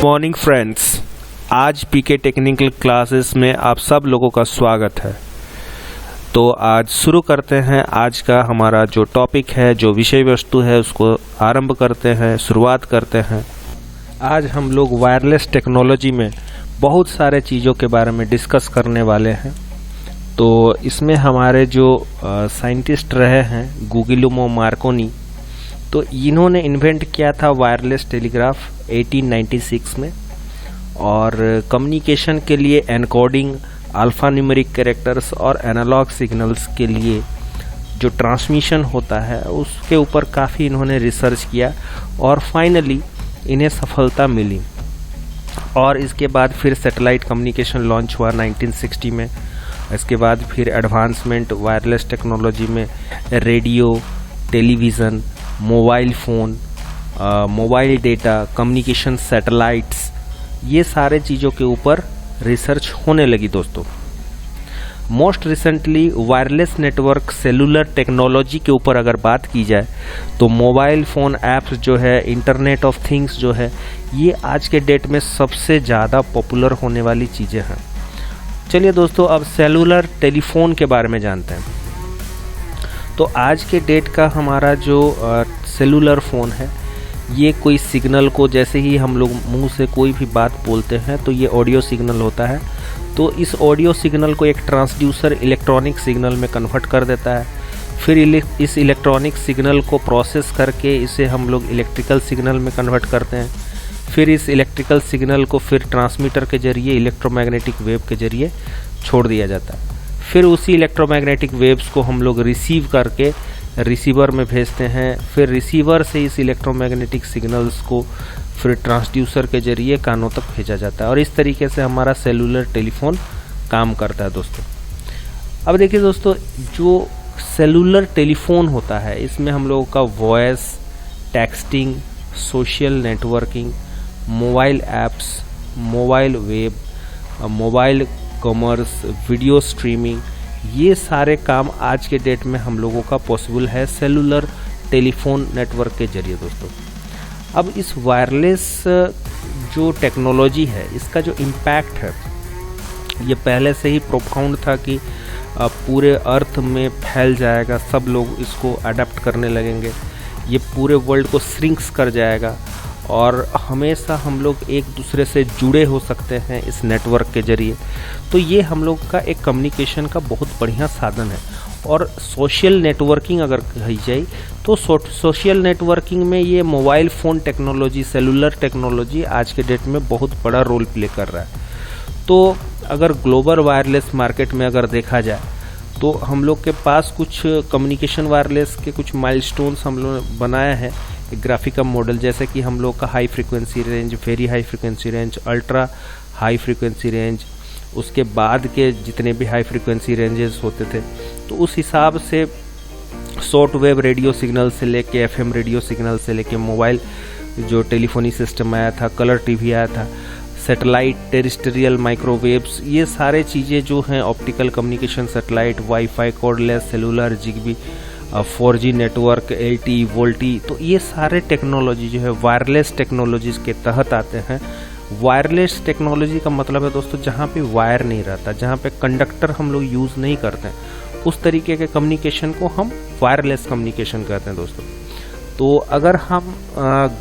Morning friends, आज पीके technical classes में आप सब लोगों का स्वागत है। तो आज शुरू करते हैं। आज का हमारा जो टॉपिक है, जो विषय वस्तु है, उसको आरंभ करते हैं, शुरुआत करते हैं। आज हम लोग वायरलेस टेक्नोलॉजी में बहुत सारे चीज़ों के बारे में डिस्कस करने वाले हैं। तो इसमें हमारे जो साइंटिस्ट रहे हैं गुगिलियामो मार्कोनी, तो इन्होंने इन्वेंट किया था वायरलेस टेलीग्राफ 1896 में। और कम्युनिकेशन के लिए एनकोडिंग, अल्फा न्यूमेरिक कैरेक्टर्स और एनालॉग सिग्नल्स के लिए जो ट्रांसमिशन होता है उसके ऊपर काफ़ी इन्होंने रिसर्च किया और फाइनली इन्हें सफलता मिली। और इसके बाद फिर सैटेलाइट कम्युनिकेशन लॉन्च हुआ 1960 में। इसके बाद फिर एडवांसमेंट वायरलेस टेक्नोलॉजी में radio, television, mobile phone, mobile data, communication satellites, ये सारे चीज़ों के ऊपर रिसर्च होने लगी दोस्तों। Most recently wireless network cellular technology के ऊपर अगर बात की जाए तो मोबाइल फ़ोन ऐप्स जो है, इंटरनेट ऑफ थिंग्स जो है, ये आज के डेट में सबसे ज़्यादा पॉपुलर होने वाली चीज़ें हैं। चलिए दोस्तों, अब सेलुलर टेलीफोन के बारे में जानते हैं। तो आज के डेट का हमारा जो सेलुलर फ़ोन है, ये कोई सिग्नल को, जैसे ही हम लोग मुंह से कोई भी बात बोलते हैं तो ये ऑडियो सिग्नल होता है। तो इस ऑडियो सिग्नल को एक ट्रांसड्यूसर इलेक्ट्रॉनिक सिग्नल में कन्वर्ट कर देता है। फिर इस इलेक्ट्रॉनिक सिग्नल को प्रोसेस करके इसे हम लोग इलेक्ट्रिकल सिग्नल में कन्वर्ट करते हैं। फिर इस इलेक्ट्रिकल सिग्नल को फिर ट्रांसमीटर के जरिए, इलेक्ट्रोमैग्नेटिक वेव के जरिए छोड़ दिया जाता है। फिर उसी इलेक्ट्रोमैग्नेटिक वेव्स को हम लोग रिसीव करके रिसीवर में भेजते हैं। फिर रिसीवर से इस इलेक्ट्रोमैग्नेटिक सिग्नल्स को फिर ट्रांसड्यूसर के जरिए कानों तक भेजा जाता है। और इस तरीके से हमारा सेलुलर टेलीफोन काम करता है दोस्तों। अब देखिए दोस्तों, जो सेलुलर टेलीफोन होता है, इसमें हम लोगों का voice, texting, social networking, mobile apps, mobile web, mobile commerce, video streaming, ये सारे काम आज के डेट में हम लोगों का पॉसिबल है सेलुलर टेलीफोन नेटवर्क के जरिए दोस्तों। अब इस वायरलेस जो टेक्नोलॉजी है, इसका जो इम्पैक्ट है, ये पहले से ही प्रोफाउंड था कि पूरे अर्थ में फैल जाएगा, सब लोग इसको अडेप्ट करने लगेंगे, ये पूरे वर्ल्ड को श्रिंक्स कर जाएगा और हमेशा हम लोग एक दूसरे से जुड़े हो सकते हैं इस नेटवर्क के जरिए। तो ये हम लोग का एक कम्युनिकेशन का बहुत बढ़िया साधन है। और सोशल नेटवर्किंग अगर कही जाए तो सोशल नेटवर्किंग में ये mobile phone technology, cellular technology आज के डेट में बहुत बड़ा रोल प्ले कर रहा है। तो अगर ग्लोबल वायरलेस मार्केट में अगर देखा जाए तो हम लोग के पास कुछ कम्युनिकेशन वायरलेस के कुछ माइलस्टोन्स हम लोग ने बनाए हैं, एक ग्राफिकल मॉडल, जैसे कि हम लोग का high frequency range, very high frequency range, ultra high frequency range, उसके बाद के जितने भी हाई फ्रीक्वेंसी रेंजेस होते थे, तो उस हिसाब से शॉर्ट वेव रेडियो सिग्नल से लेके एफएम रेडियो सिग्नल से लेके मोबाइल जो टेलीफोनी सिस्टम आया था, कलर टीवी आया था, सैटेलाइट, टेरेस्ट्रियल माइक्रोवेव्स, ये सारे चीज़ें जो हैं, optical communication satellite, wifi, cordless, cellular, Zigbee, 4G network, LTE, VoLTE, तो ये सारे टेक्नोलॉजी जो है वायरलेस टेक्नोलॉजीज के तहत आते हैं। वायरलेस टेक्नोलॉजी का मतलब है दोस्तों, जहाँ पे वायर नहीं रहता, जहाँ पे कंडक्टर हम लोग यूज़ नहीं करते हैं, उस तरीके के कम्युनिकेशन को हम वायरलेस कम्युनिकेशन कहते हैं दोस्तों। तो अगर हम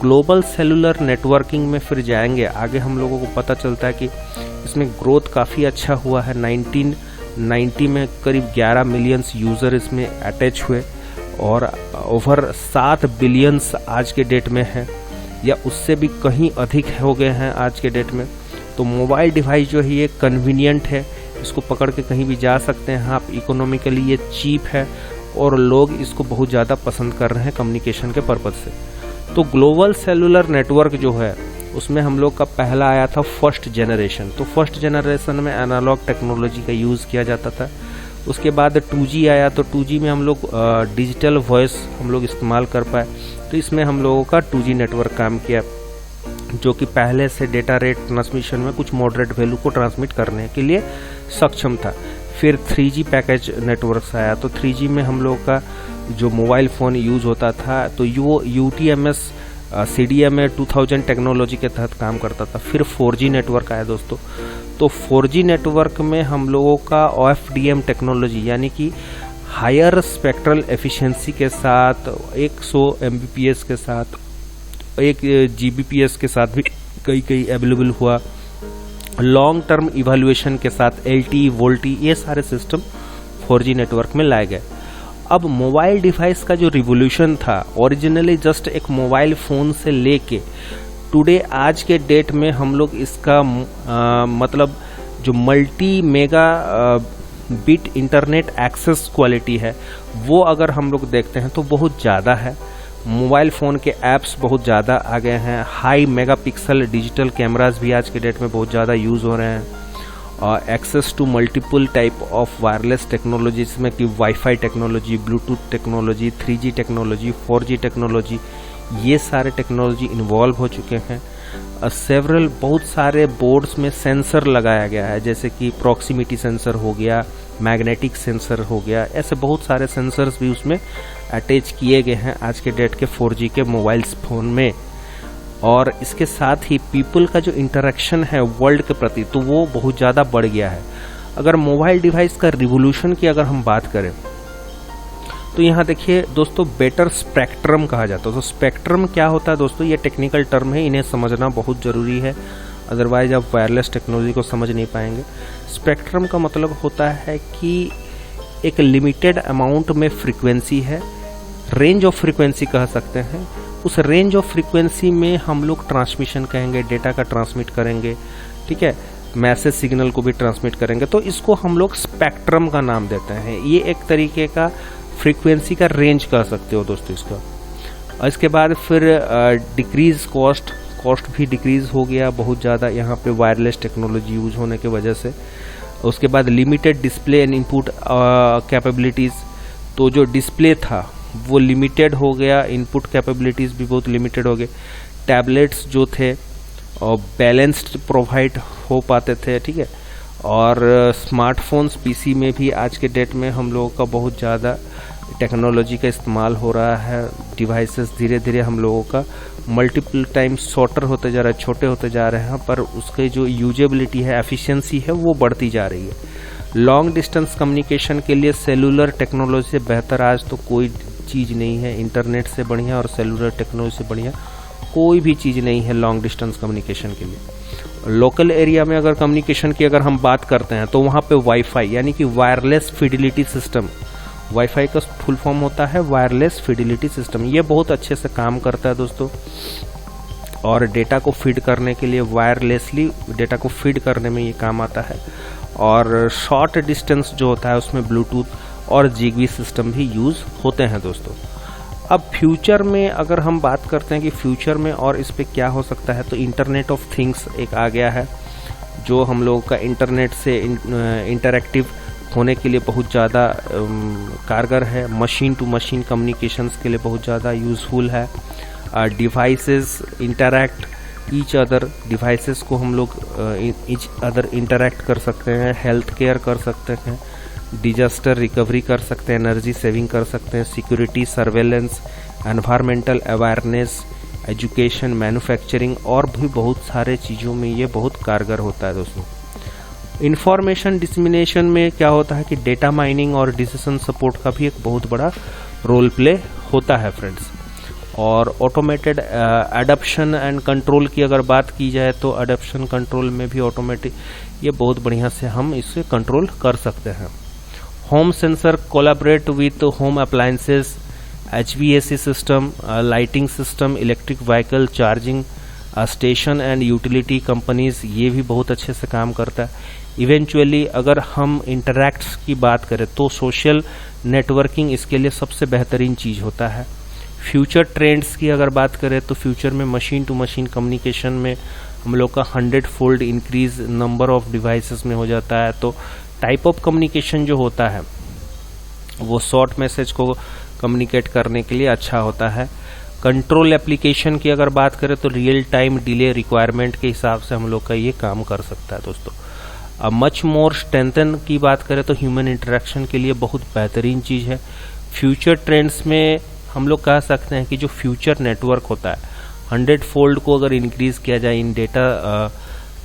ग्लोबल सेलुलर नेटवर्किंग में फिर जाएंगे आगे, हम लोगों को पता चलता है कि इसमें ग्रोथ काफ़ी अच्छा हुआ है। 1990 में करीब 11 मिलियंस यूज़र इसमें अटैच हुए और ओवर 7 बिलियंस आज के डेट में हैं, या उससे भी कहीं अधिक हो गए हैं आज के डेट में। तो मोबाइल डिवाइस जो है ये कन्वीनियंट है, इसको पकड़ के कहीं भी जा सकते हैं आप, इकोनॉमिकली ये चीप है और लोग इसको बहुत ज़्यादा पसंद कर रहे हैं कम्युनिकेशन के पर्पज़ से। तो ग्लोबल सेलुलर नेटवर्क जो है उसमें हम लोग का पहला आया था फर्स्ट जनरेशन। तो फर्स्ट जनरेशन में एनालॉग टेक्नोलॉजी का यूज़ किया जाता था। उसके बाद 2G आया, तो 2G में हम लोग डिजिटल वॉइस हम लोग इस्तेमाल कर पाए। तो इसमें हम लोगों का 2G नेटवर्क काम किया, जो कि पहले से डेटा रेट ट्रांसमिशन में कुछ मॉडरेट वैल्यू को ट्रांसमिट करने के लिए सक्षम था। फिर 3G पैकेज नेटवर्क्स आया, तो 3G में हम लोग का जो मोबाइल फ़ोन यूज़ होता था, तो वो UTMS CDMA 2000 टेक्नोलॉजी के तहत काम करता था। फिर 4G नेटवर्क आया दोस्तों। तो 4G नेटवर्क में हम लोगों का OFDM टेक्नोलॉजी यानी कि हायर स्पेक्ट्रल एफिशिएंसी के साथ 100 Mbps के साथ 1 Gbps के साथ भी कई अवेलेबल हुआ। लॉन्ग टर्म इवैल्यूएशन के साथ LTE, VoLTE ये सारे सिस्टम 4G नेटवर्क में लाए गए। अब मोबाइल डिवाइस का जो रिवोल्यूशन था, ओरिजिनली जस्ट एक मोबाइल फ़ोन से लेके टुडे आज के डेट में हम लोग इसका मतलब जो multi mega bit internet access quality है वो अगर हम लोग देखते हैं तो बहुत ज़्यादा है। मोबाइल फ़ोन के ऐप्स बहुत ज़्यादा आ गए हैं। हाई मेगापिक्सल डिजिटल कैमरास भी आज के डेट में बहुत ज़्यादा यूज़ हो रहे हैं। Access to multiple type of wireless technology, जिसमें कि wifi technology, Bluetooth technology, 3G technology, 4G technology, ये सारे टेक्नोलॉजी इन्वॉल्व हो चुके हैं। सेवरल बहुत सारे बोर्ड्स में सेंसर लगाया गया है, जैसे कि प्रॉक्सिमिटी सेंसर हो गया, मैग्नेटिक सेंसर हो गया, ऐसे बहुत सारे सेंसर्स भी उसमें अटैच किए गए हैं आज के डेट के 4G के मोबाइल फ़ोन में। और इसके साथ ही पीपल का जो इंटरेक्शन है वर्ल्ड के प्रति तो वो बहुत ज़्यादा बढ़ गया है। अगर मोबाइल डिवाइस का रिवोल्यूशन की अगर हम बात करें तो यहाँ देखिए दोस्तों, बेटर स्पेक्ट्रम कहा जाता है। तो स्पेक्ट्रम क्या होता है दोस्तों, ये टेक्निकल टर्म है, इन्हें समझना बहुत ज़रूरी है, अदरवाइज आप वायरलेस टेक्नोलॉजी को समझ नहीं पाएंगे। स्पेक्ट्रम का मतलब होता है कि एक लिमिटेड अमाउंट में फ्रीक्वेंसी है, रेंज ऑफ फ्रीक्वेंसी कह सकते हैं। उस रेंज ऑफ फ्रीक्वेंसी में हम लोग ट्रांसमिशन कहेंगे, डेटा का ट्रांसमिट करेंगे, ठीक है, मैसेज सिग्नल को भी ट्रांसमिट करेंगे, तो इसको हम लोग स्पेक्ट्रम का नाम देते हैं। ये एक तरीके का फ्रीक्वेंसी का रेंज कह सकते हो दोस्तों इसका। और इसके बाद फिर डिक्रीज कॉस्ट भी डिक्रीज हो गया बहुत ज़्यादा यहाँ पे वायरलेस टेक्नोलॉजी यूज होने की वजह से। उसके बाद limited display and input capabilities, तो जो डिस्प्ले था वो लिमिटेड हो गया, इनपुट कैपेबिलिटीज़ भी बहुत लिमिटेड हो गए। टैबलेट्स जो थे और बैलेंस्ड प्रोवाइड हो पाते थे, ठीक है। और स्मार्टफोन्स PC में भी आज के डेट में हम लोगों का बहुत ज़्यादा टेक्नोलॉजी का इस्तेमाल हो रहा है। डिवाइसेस धीरे धीरे हम लोगों का मल्टीपल टाइम्स शॉर्टर होते जा रहा है, छोटे होते जा रहे हैं, पर उसके जो यूजेबिलिटी है, एफिशिएंसी है, वो बढ़ती जा रही है। लॉन्ग डिस्टेंस कम्युनिकेशन के लिए सेलुलर टेक्नोलॉजी से बेहतर आज तो कोई चीज़ नहीं है। इंटरनेट से बढ़िया और सेलुलर टेक्नोलॉजी से बढ़िया कोई भी चीज़ नहीं है लॉन्ग डिस्टेंस कम्युनिकेशन के लिए। लोकल एरिया में अगर कम्युनिकेशन की अगर हम बात करते हैं तो वहाँ पे वाईफाई यानी कि वायरलेस फिडिलिटी सिस्टम, वाईफाई का फुल फॉर्म होता है वायरलेस फिडिलिटी सिस्टम, ये बहुत अच्छे से काम करता है दोस्तों। और डेटा को फीड करने के लिए वायरलेसली डेटा को फीड करने में ये काम आता है। और शॉर्ट डिस्टेंस जो होता है उसमें ब्लूटूथ और जिगबी सिस्टम भी यूज़ होते हैं दोस्तों। अब फ्यूचर में अगर हम बात करते हैं कि फ्यूचर में और इस पे क्या हो सकता है, तो इंटरनेट ऑफ थिंग्स एक आ गया है जो हम लोगों का इंटरनेट से इंटरैक्टिव होने के लिए बहुत ज़्यादा कारगर है। मशीन टू मशीन कम्युनिकेशंस के लिए बहुत ज़्यादा यूज़फुल है। Devices interact each other, devices को हम लोग ईच अदर इंटरैक्ट कर सकते हैं, हेल्थ केयर कर सकते हैं, डिजास्टर रिकवरी कर सकते हैं, एनर्जी सेविंग कर सकते हैं, security, surveillance, environmental awareness, education, manufacturing और भी बहुत सारे चीज़ों में ये बहुत कारगर होता है दोस्तों। इंफॉर्मेशन डिसमिनेशन में क्या होता है कि डेटा माइनिंग और डिसीजन सपोर्ट का भी एक बहुत बड़ा रोल प्ले होता है फ्रेंड्स। और ऑटोमेटेड एडप्शन एंड कंट्रोल की अगर बात की जाए तो एडप्शन कंट्रोल में भी ऑटोमेटिक ये बहुत बढ़िया से हम इससे कंट्रोल कर सकते हैं। Home sensor collaborate with home appliances, HVAC system, lighting system, electric vehicle charging station and utility companies, ये भी बहुत अच्छे से काम करता है। इवेंचुअली अगर हम इंटरैक्ट्स की बात करें तो सोशल नेटवर्किंग इसके लिए सबसे बेहतरीन चीज़ होता है। फ्यूचर ट्रेंड्स की अगर बात करें तो फ्यूचर में मशीन टू मशीन कम्युनिकेशन में हम लोग का 100-fold increase number of devices में हो जाता है। तो टाइप ऑफ कम्युनिकेशन जो होता है वो शॉर्ट मैसेज को कम्युनिकेट करने के लिए अच्छा होता है। कंट्रोल एप्लीकेशन की अगर बात करें तो रियल टाइम डिले रिक्वायरमेंट के हिसाब से हम लोग का ये काम कर सकता है दोस्तों। मच मोर स्ट्रेंथन की बात करें तो ह्यूमन इंटरेक्शन के लिए बहुत बेहतरीन चीज़ है। फ्यूचर ट्रेंड्स में हम लोग कह सकते हैं कि जो फ्यूचर नेटवर्क होता है 100 फोल्ड को अगर इंक्रीज़ किया जाए इन डेटा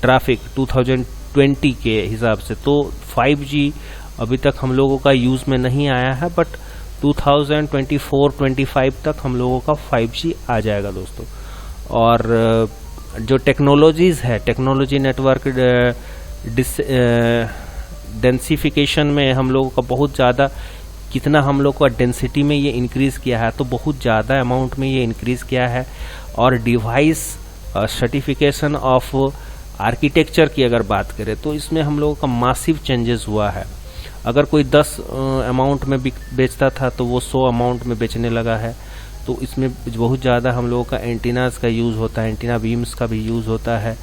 ट्रैफिक 2020 के हिसाब से, तो 5G अभी तक हम लोगों का यूज़ में नहीं आया है, बट 2024-25 तक हम लोगों का 5G आ जाएगा दोस्तों। और जो टेक्नोलॉजीज़ है, टेक्नोलॉजी नेटवर्क डेंसिफिकेशन में हम लोगों का बहुत ज़्यादा, कितना हम लोग का डेंसिटी में ये इंक्रीज़ किया है, तो बहुत ज़्यादा अमाउंट में ये इंक्रीज़ किया है। और डिवाइस सर्टिफिकेशन ऑफ आर्किटेक्चर की अगर बात करें तो इसमें हम लोगों का मासिव चेंजेस हुआ है। अगर कोई 10 अमाउंट में बेचता था तो वो 100 अमाउंट में बेचने लगा है। तो इसमें बहुत ज़्यादा हम लोगों का एंटीनास का यूज़ होता है, एंटीना बीम्स का भी यूज़ होता है,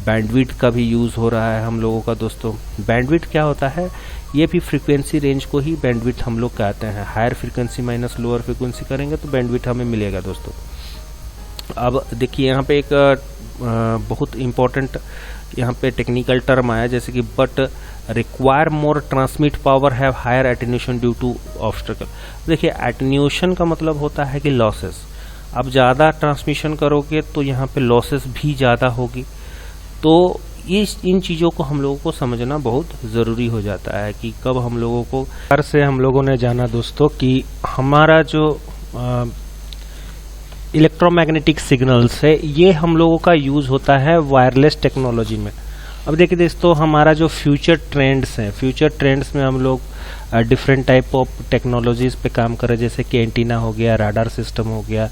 बैंडविड्थ का भी यूज़ हो रहा है हम लोगों का दोस्तों। बैंडविड्थ क्या होता है, ये भी फ्रीक्वेंसी रेंज को ही बैंडविड्थ हम लोग कहते हैं। Higher frequency minus lower frequency करेंगे तो बैंडविड्थ हमें मिलेगा दोस्तों। अब देखिए यहाँ पे एक बहुत इम्पोर्टेंट यहाँ पे टेक्निकल टर्म आया, जैसे कि but require more transmit power have higher attenuation due to obstacle. देखिए एटेन्यूएशन का मतलब होता है कि लॉसेस। अब ज़्यादा ट्रांसमिशन करोगे तो यहाँ पे लॉसेस भी ज़्यादा होगी। तो ये इन चीज़ों को हम लोगों को समझना बहुत ज़रूरी हो जाता है कि कब हम लोगों को घर से हम लोगों ने जाना दोस्तों कि हमारा जो इलेक्ट्रोमैग्नेटिक सिग्नल्स है ये हम लोगों का यूज़ होता है वायरलेस टेक्नोलॉजी में। अब देखिए दोस्तों, हमारा जो फ्यूचर ट्रेंड्स हैं, फ्यूचर ट्रेंड्स में हम लोग डिफरेंट टाइप ऑफ टेक्नोलॉजीज़ पे काम कर रहे हैं, जैसे कि एंटीना हो गया, राडार सिस्टम हो गया,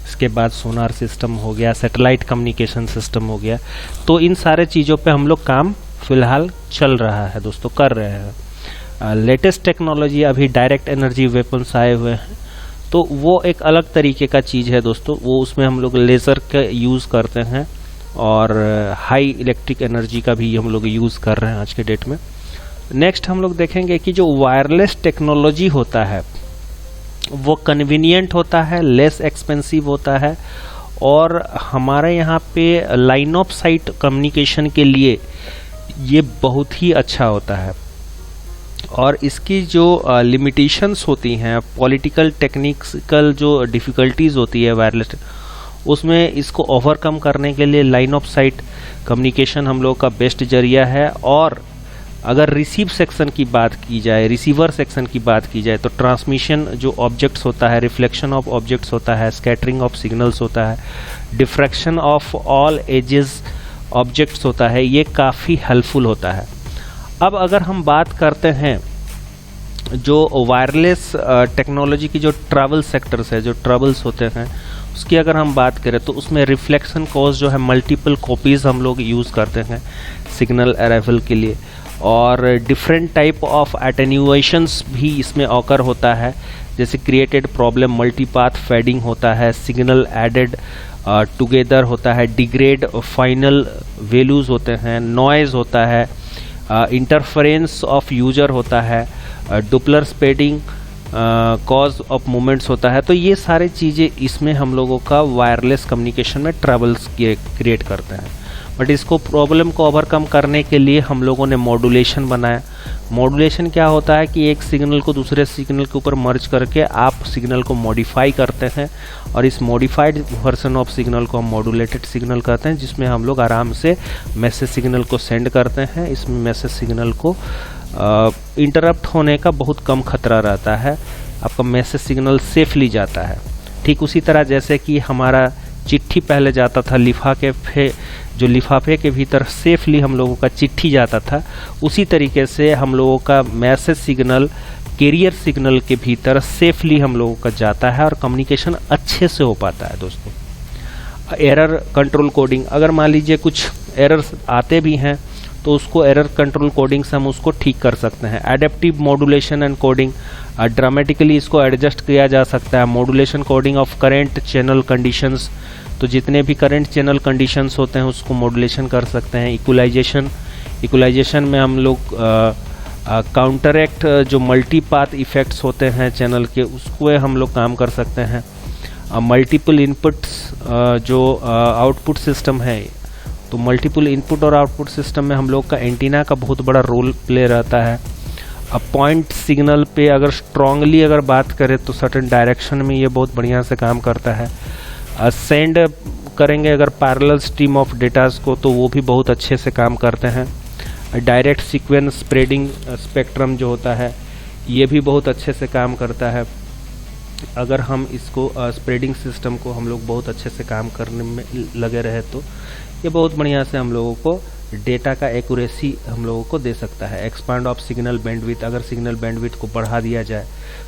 इसके बाद सोनार सिस्टम हो गया, सैटेलाइट कम्युनिकेशन सिस्टम हो गया। तो इन सारे चीज़ों पे हम लोग काम फिलहाल चल रहा है दोस्तों, कर रहे हैं। लेटेस्ट टेक्नोलॉजी अभी डायरेक्ट एनर्जी वेपन्स आए हुए हैं, तो वो एक अलग तरीके का चीज़ है दोस्तों। वो उसमें हम लोग लेज़र का यूज़ करते हैं और हाई इलेक्ट्रिक एनर्जी का भी हम लोग यूज़ कर रहे हैं आज के डेट में। नेक्स्ट हम लोग देखेंगे कि जो वायरलेस टेक्नोलॉजी होता है वो कन्वीनियंट होता है, लेस एक्सपेंसिव होता है, और हमारे यहाँ पे लाइन ऑफ साइट कम्युनिकेशन के लिए ये बहुत ही अच्छा होता है। और इसकी जो लिमिटेशंस होती हैं, पॉलिटिकल टेक्निकल जो डिफ़िकल्टीज़ होती है वायरलेस, उसमें इसको ओवरकम करने के लिए लाइन ऑफ साइट कम्युनिकेशन हम लोग का बेस्ट जरिया है। और अगर रिसीव सेक्शन की बात की जाए, रिसीवर सेक्शन की बात की जाए, तो ट्रांसमिशन जो ऑब्जेक्ट्स होता है, रिफ्लेक्शन ऑफ ऑब्जेक्ट्स होता है, स्कैटरिंग ऑफ सिग्नल्स होता है, diffraction of all ages objects होता है, ये काफ़ी हेल्पफुल होता है। अब अगर हम बात करते हैं जो वायरलेस टेक्नोलॉजी की जो ट्रैवल सेक्टर्स है, जो ट्रैवल्स होते हैं, उसकी अगर हम बात करें तो उसमें रिफ्लेक्शन कॉज जो है मल्टीपल कॉपीज़ हम लोग यूज़ करते हैं सिग्नल अराइवल के लिए। और डिफरेंट टाइप ऑफ एटेन्यूएशंस भी इसमें ऑकर होता है, जैसे क्रिएटेड प्रॉब्लम मल्टीपाथ फेडिंग होता है, सिग्नल एडेड टुगेदर होता है, डिग्रेड फाइनल वैल्यूज़ होते हैं, नॉइज़ होता है, इंटरफेरेंस ऑफ यूजर होता है, डुपलर स्पेडिंग कॉज ऑफ मूवमेंट्स होता है। तो ये सारी चीज़ें इसमें हम लोगों का वायरलेस कम्युनिकेशन में ट्रैवल्स क्रिएट करते हैं। बट इसको प्रॉब्लम को ओवरकम करने के लिए हम लोगों ने मॉड्यूलेशन बनाया। मॉड्यूलेशन क्या होता है कि एक सिग्नल को दूसरे सिग्नल के ऊपर मर्ज करके आप सिग्नल को मॉडिफाई करते हैं, और इस मॉडिफाइड वर्जन ऑफ सिग्नल को हम मॉड्यूलेटेड सिग्नल कहते हैं, जिसमें हम लोग आराम से मैसेज सिग्नल को सेंड करते हैं। इसमें मैसेज सिग्नल को इंटरप्ट होने का बहुत कम खतरा रहता है, आपका मैसेज सिग्नल सेफली जाता है। ठीक उसी तरह जैसे कि हमारा चिट्ठी पहले जाता था लिफाफे, जो लिफाफे के भीतर सेफली हम लोगों का चिट्ठी जाता था, उसी तरीके से हम लोगों का मैसेज सिग्नल कैरियर सिग्नल के भीतर सेफली हम लोगों का जाता है और कम्युनिकेशन अच्छे से हो पाता है दोस्तों। एरर कंट्रोल कोडिंग, अगर मान लीजिए कुछ एरर्स आते भी हैं तो उसको एरर कंट्रोल कोडिंग से हम उसको ठीक कर सकते हैं। Adaptive modulation and coding, dramatically इसको एडजस्ट किया जा सकता है। Modulation coding of current channel conditions, तो जितने भी करंट चैनल कंडीशंस होते हैं उसको मॉड्यूलेशन कर सकते हैं। इक्वलाइजेशन में हम लोग काउंटरएक्ट जो मल्टीपाथ इफेक्ट्स होते हैं चैनल के, उसको हम लोग काम कर सकते हैं। मल्टीपल इनपुट्स जो आउटपुट सिस्टम है, तो मल्टीपल इनपुट और आउटपुट सिस्टम में हम लोग का एंटीना का बहुत बड़ा रोल प्ले रहता है। अब पॉइंट सिग्नल पे अगर स्ट्रांगली अगर बात करें तो सर्टेन डायरेक्शन में ये बहुत बढ़िया से काम करता है। सेंड करेंगे अगर पैरेलल स्ट्रीम ऑफ डेटास को, तो वो भी बहुत अच्छे से काम करते हैं। डायरेक्ट सीक्वेंस स्प्रेडिंग स्पेक्ट्रम जो होता है ये भी बहुत अच्छे से काम करता है। अगर हम इसको स्प्रेडिंग सिस्टम को हम लोग बहुत अच्छे से काम करने में लगे रहे तो ये बहुत बढ़िया से हम लोगों को डेटा का एक्यूरेसी हम लोगों को दे सकता है। एक्सपांड ऑफ सिग्नल बैंडविड्थ, अगर सिग्नल बैंडविड्थ को बढ़ा दिया जाए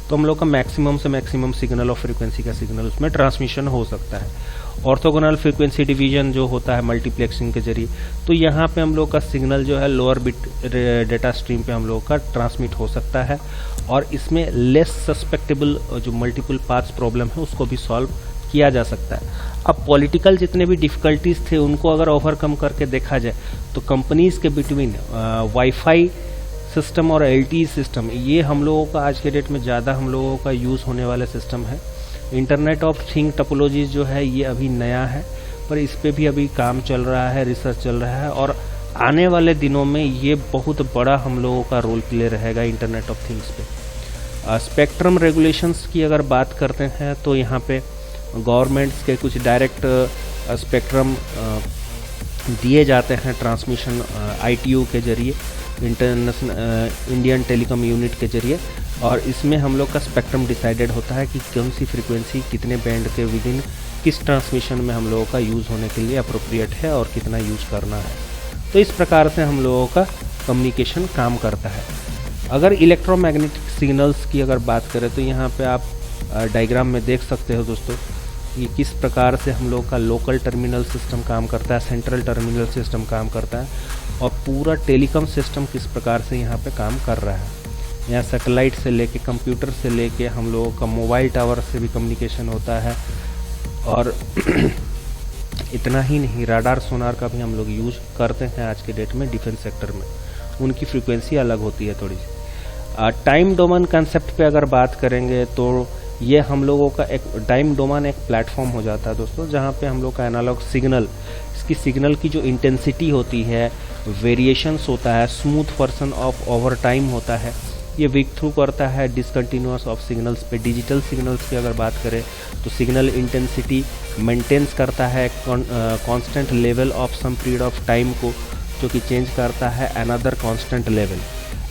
तो हम लोग का मैक्सिमम से मैक्सिमम सिग्नल और फ्रीक्वेंसी का सिग्नल उसमें ट्रांसमिशन हो सकता है। ऑर्थोगोनल फ्रीक्वेंसी डिवीजन जो होता है मल्टीप्लेक्सिंग के जरिए, तो यहाँ पे हम लोग का सिग्नल जो है लोअर बिट डेटा स्ट्रीम पे हम लोग का ट्रांसमिट हो सकता है और इसमें लेस सस्पेक्टेबल जो मल्टीपल पाथ्स प्रॉब्लम है उसको भी सॉल्व किया जा सकता है। अब पॉलिटिकल जितने भी डिफिकल्टीज थे उनको अगर ओवरकम करके देखा जाए तो कंपनीज के बिटवीन वाईफाई सिस्टम और LTE सिस्टम, ये हम लोगों का आज के डेट में ज़्यादा हम लोगों का यूज़ होने वाला सिस्टम है। इंटरनेट ऑफ थिंग टोपोलॉजीज जो है ये अभी नया है, पर इस पे भी अभी काम चल रहा है, रिसर्च चल रहा है और आने वाले दिनों में ये बहुत बड़ा हम लोगों का रोल प्ले रहेगा इंटरनेट ऑफ थिंग्स पे। स्पेक्ट्रम रेगुलेशंस की अगर बात करते हैं तो यहाँ पे गवर्नमेंट्स के कुछ डायरेक्ट स्पेक्ट्रम दिए जाते हैं ट्रांसमिशन ITU के जरिए, इंटरनेशनल इंडियन टेलीकॉम यूनिट के जरिए, और इसमें हम लोग का स्पेक्ट्रम डिसाइडेड होता है कि कौन सी फ्रीक्वेंसी कितने बैंड के विदिन किस ट्रांसमिशन में हम लोगों का यूज़ होने के लिए अप्रोप्रिएट है और कितना यूज़ करना है। तो इस प्रकार से हम लोगों का कम्युनिकेशन काम करता है। अगर इलेक्ट्रोमैग्नेटिक सिग्नल्स की अगर बात करें तो यहाँ पे आप डायग्राम में देख सकते हो दोस्तों कि किस प्रकार से हम लोग का लोकल टर्मिनल सिस्टम काम करता है, सेंट्रल टर्मिनल सिस्टम काम करता है और पूरा टेलीकॉम सिस्टम किस प्रकार से यहाँ पे काम कर रहा है। यहाँ सैटेलाइट से लेके कंप्यूटर से लेके हम लोगों का मोबाइल टावर से भी कम्युनिकेशन होता है और इतना ही नहीं, राडार सोनार का भी हम लोग यूज करते हैं आज के डेट में डिफेंस सेक्टर में। उनकी फ्रीक्वेंसी अलग होती है थोड़ी सी। टाइम डोमेन कंसेप्ट पे अगर बात करेंगे तो ये हम लोगों का एक टाइम डोमेन एक प्लेटफॉर्म हो जाता है दोस्तों, जहाँ पे हम लोग का एनालॉग सिग्नल, इसकी सिग्नल की जो इंटेंसिटी होती है, वेरिएशंस होता है, smooth version of over time होता है, ये वीक थ्रू करता है डिसकंटिन्यूअस ऑफ सिग्नल्स पे। डिजिटल सिग्नल्स की अगर बात करें तो सिग्नल इंटेंसिटी मेंटेन्स करता है constant level of some period of time को, जो कि चेंज करता है अनदर कांस्टेंट लेवल।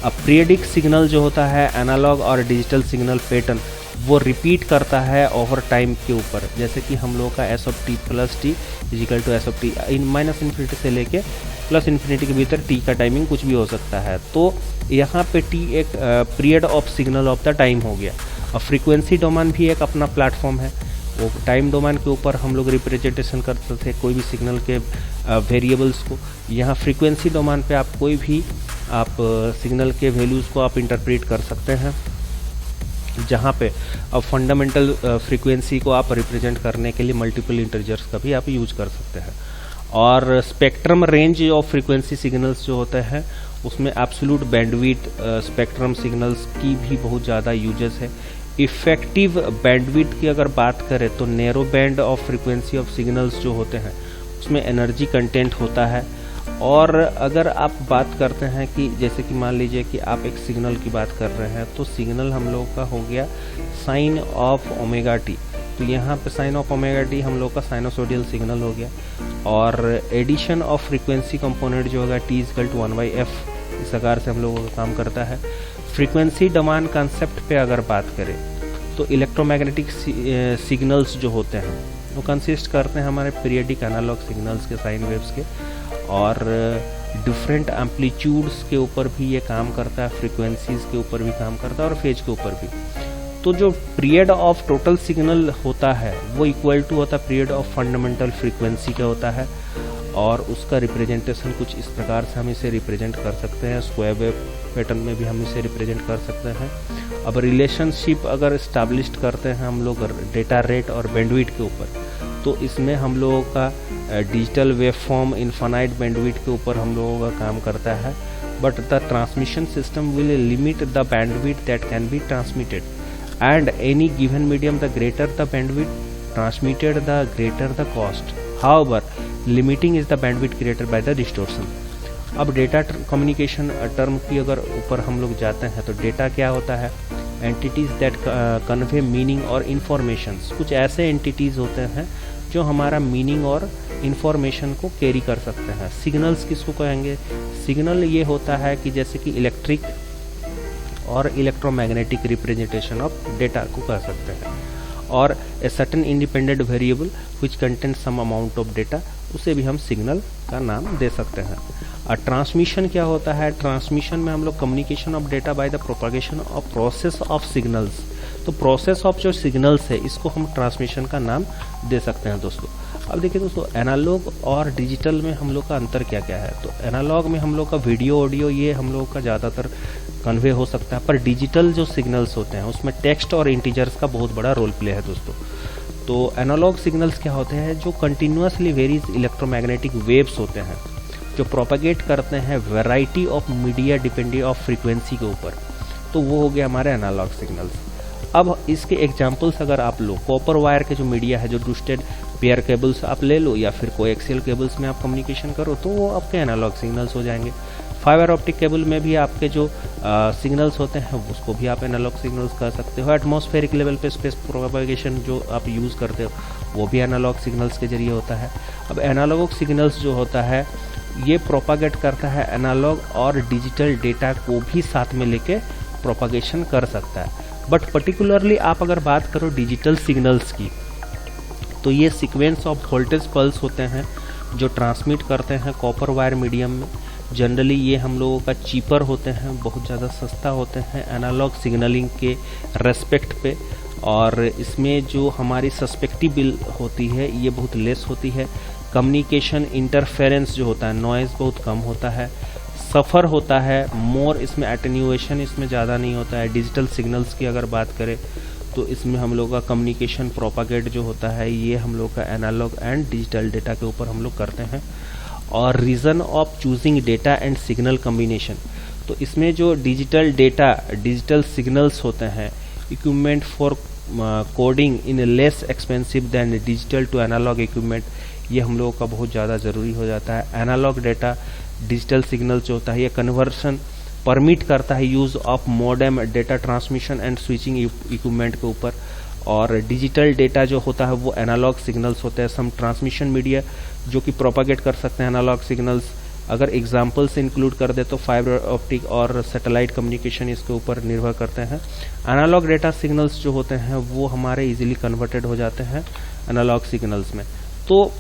अब पीरियडिक सिग्नल जो होता है एनालॉग और डिजिटल सिग्नल पैटर्न वो रिपीट करता है ओवर टाइम के ऊपर, जैसे कि हम लोग का S(t + t) = S(t) minus infinity से लेके प्लस इन्फिनिटी के भीतर t का टाइमिंग कुछ भी हो सकता है। तो यहाँ पे t एक period of signal of the time हो गया। और फ्रीक्वेंसी डोमेन भी एक अपना प्लेटफॉर्म है, वो टाइम डोमेन के ऊपर हम लोग रिप्रेजेंटेशन करते थे कोई भी सिग्नल के वेरिएबल्स को। यहाँ फ्रीक्वेंसी डोमेन पे आप कोई भी आप सिग्नल के वैल्यूज़ को आप इंटरप्रेट कर सकते हैं, जहाँ पे अब फंडामेंटल फ्रीक्वेंसी को आप रिप्रेजेंट करने के लिए मल्टीपल इंटीजर्स का भी आप यूज कर सकते हैं। और spectrum range of frequency signals जो होते हैं उसमें एब्सोल्यूट बैंडविड्थ स्पेक्ट्रम सिग्नल्स की भी बहुत ज़्यादा यूजेस है। इफेक्टिव बैंडविड्थ की अगर बात करें तो narrow band of frequency of signals जो होते हैं उसमें एनर्जी कंटेंट होता है। और अगर आप बात करते हैं कि जैसे कि मान लीजिए कि आप एक सिग्नल की बात कर रहे हैं, तो सिग्नल हम लोग का हो गया साइन ऑफ ओमेगा टी, तो यहाँ पे साइन ऑफ ओमेगा टी हम लोग का साइनोसोडियल सिग्नल हो गया। और एडिशन ऑफ फ्रीक्वेंसी कंपोनेंट जो होगा t = 1/f, इस प्रकार से हम लोगों का काम करता है। फ्रीक्वेंसी डोमेन कंसेप्ट पे अगर बात करें तो इलेक्ट्रोमैग्नेटिक सिग्नल्स जो होते हैं वो कंसिस्ट करते हैं हमारे पीरियडिक एनालॉग सिग्नल्स के, साइन वेव्स के, और डिफरेंट एम्पलीट्यूड्स के ऊपर भी ये काम करता है, फ्रीक्वेंसीज के ऊपर भी काम करता है और फेज के ऊपर भी। तो जो पीरियड ऑफ टोटल सिग्नल होता है वो इक्वल टू होता है पीरियड ऑफ फंडामेंटल फ्रीक्वेंसी का होता है, और उसका रिप्रेजेंटेशन कुछ इस प्रकार से हम इसे रिप्रेजेंट कर सकते हैं। स्क्वायर वेव पैटर्न में भी हम इसे रिप्रेजेंट कर सकते हैं। अब रिलेशनशिप अगर इस्टेब्लिश करते हैं हम लोग डेटा रेट और बैंडविड्थ के ऊपर, तो इसमें हम लोगों का digital wave form infinite bandwidth के ऊपर हम लोगों का काम करता है, but the transmission system will limit the bandwidth that can be transmitted, and any given medium the greater the bandwidth transmitted the greater the cost. However, limiting is the bandwidth created by the distortion. अब data communication term की अगर ऊपर हम लोग जाते हैं तो data क्या होता है? एंटिटीज दैट कन्वे मीनिंग और इन्फॉर्मेशंस। कुछ ऐसे एंटिटीज होते हैं जो हमारा मीनिंग और इंफॉर्मेशन को कैरी कर सकते हैं। सिग्नल्स किसको कहेंगे? सिग्नल ये होता है कि जैसे कि इलेक्ट्रिक और इलेक्ट्रोमैग्नेटिक रिप्रेजेंटेशन ऑफ डेटा को कह सकते हैं। और a certain independent variable which contain some amount of data, उसे भी हम सिग्नल का नाम दे सकते हैं। और ट्रांसमिशन क्या होता है? ट्रांसमिशन में हम लोग communication of data by the propagation of process of signals. तो प्रोसेस ऑफ जो सिग्नल्स है इसको हम ट्रांसमिशन का नाम दे सकते हैं दोस्तों। अब देखिए दोस्तों, एनालॉग और डिजिटल में हम लोग का अंतर क्या क्या है? तो एनालॉग में हम लोग का वीडियो ऑडियो ये हम लोग का ज़्यादातर कन्वे हो सकता है, पर डिजिटल जो सिग्नल्स होते हैं उसमें टेक्स्ट और इंटीजर्स का बहुत बड़ा रोल प्ले है दोस्तों। तो एनालॉग सिग्नल्स क्या होते हैं? जो कंटिन्यूसली वेरीज इलेक्ट्रोमैग्नेटिक वेव्स होते हैं जो प्रोपागेट करते हैं variety of media depending of frequency के ऊपर, तो वो हो गया हमारे एनालॉग सिग्नल्स। अब इसके एग्जांपल्स अगर आप लो, कॉपर वायर के जो मीडिया है, जो ट्विस्टेड पेयर केबल्स आप ले लो या फिर कोएक्सियल केबल्स में आप कम्युनिकेशन करो, तो वो आपके एनालॉग सिग्नल्स हो जाएंगे। फाइबर ऑप्टिक केबल में भी आपके जो सिग्नल्स होते हैं उसको भी आप एनालॉग सिग्नल्स कह सकते हो। एटमॉस्फेरिक लेवल पे स्पेस प्रोपागेशन जो आप यूज़ करते हो वो भी एनालॉग सिग्नल्स के जरिए होता है। अब एनालॉग सिग्नल्स जो होता है ये प्रोपागेट करता है एनालॉग और डिजिटल डेटा को भी साथ में लेके प्रोपागेशन कर सकता है। बट पर्टिकुलरली आप अगर बात करो डिजिटल सिग्नल्स की, तो ये सीक्वेंस ऑफ वोल्टेज पल्स होते हैं जो ट्रांसमिट करते हैं कॉपर वायर मीडियम में। जनरली ये हम लोगों का चीपर होते हैं, बहुत ज़्यादा सस्ता होते हैं एनालॉग सिग्नलिंग के रेस्पेक्ट पे, और इसमें जो हमारी सस्पेक्टिबल होती है ये बहुत लेस होती है। कम्युनिकेशन इंटरफेरेंस जो होता है, नॉइज़ बहुत कम होता है, सफ़र होता है मोर, इसमें एटेन्यूएशन इसमें ज़्यादा नहीं होता है। डिजिटल सिग्नल्स की अगर बात करें तो इसमें हम लोग का कम्युनिकेशन प्रोपागेट जो होता है ये हम लोग का एनालॉग एंड डिजिटल डेटा के ऊपर हम लोग करते हैं। और reason of choosing data and signal combination, तो इसमें जो डिजिटल डेटा डिजिटल सिग्नल्स होते हैं, equipment for coding in less expensive than digital to analogue equipment, ये हम लोगों का बहुत ज़्यादा ज़रूरी हो जाता है। एनालॉग डेटा डिजिटल सिग्नल जो होता है ये कन्वर्सन परमिट करता है use of modem data transmission and switching equipment के ऊपर। और डिजिटल डेटा जो होता है वो एनालॉग सिग्नल्स होते हैं, सम ट्रांसमिशन मीडिया जो कि प्रोपागेट कर सकते हैं एनालॉग सिग्नल्स। अगर एग्जांपल्स इंक्लूड कर दे तो फाइबर ऑप्टिक और सैटेलाइट कम्युनिकेशन इसके ऊपर निर्भर करते हैं। एनालॉग डेटा सिग्नल्स जो होते हैं वो हमारे इजीली कन्वर्टेड हो जाते हैं एनालॉग सिग्नल्स में। तो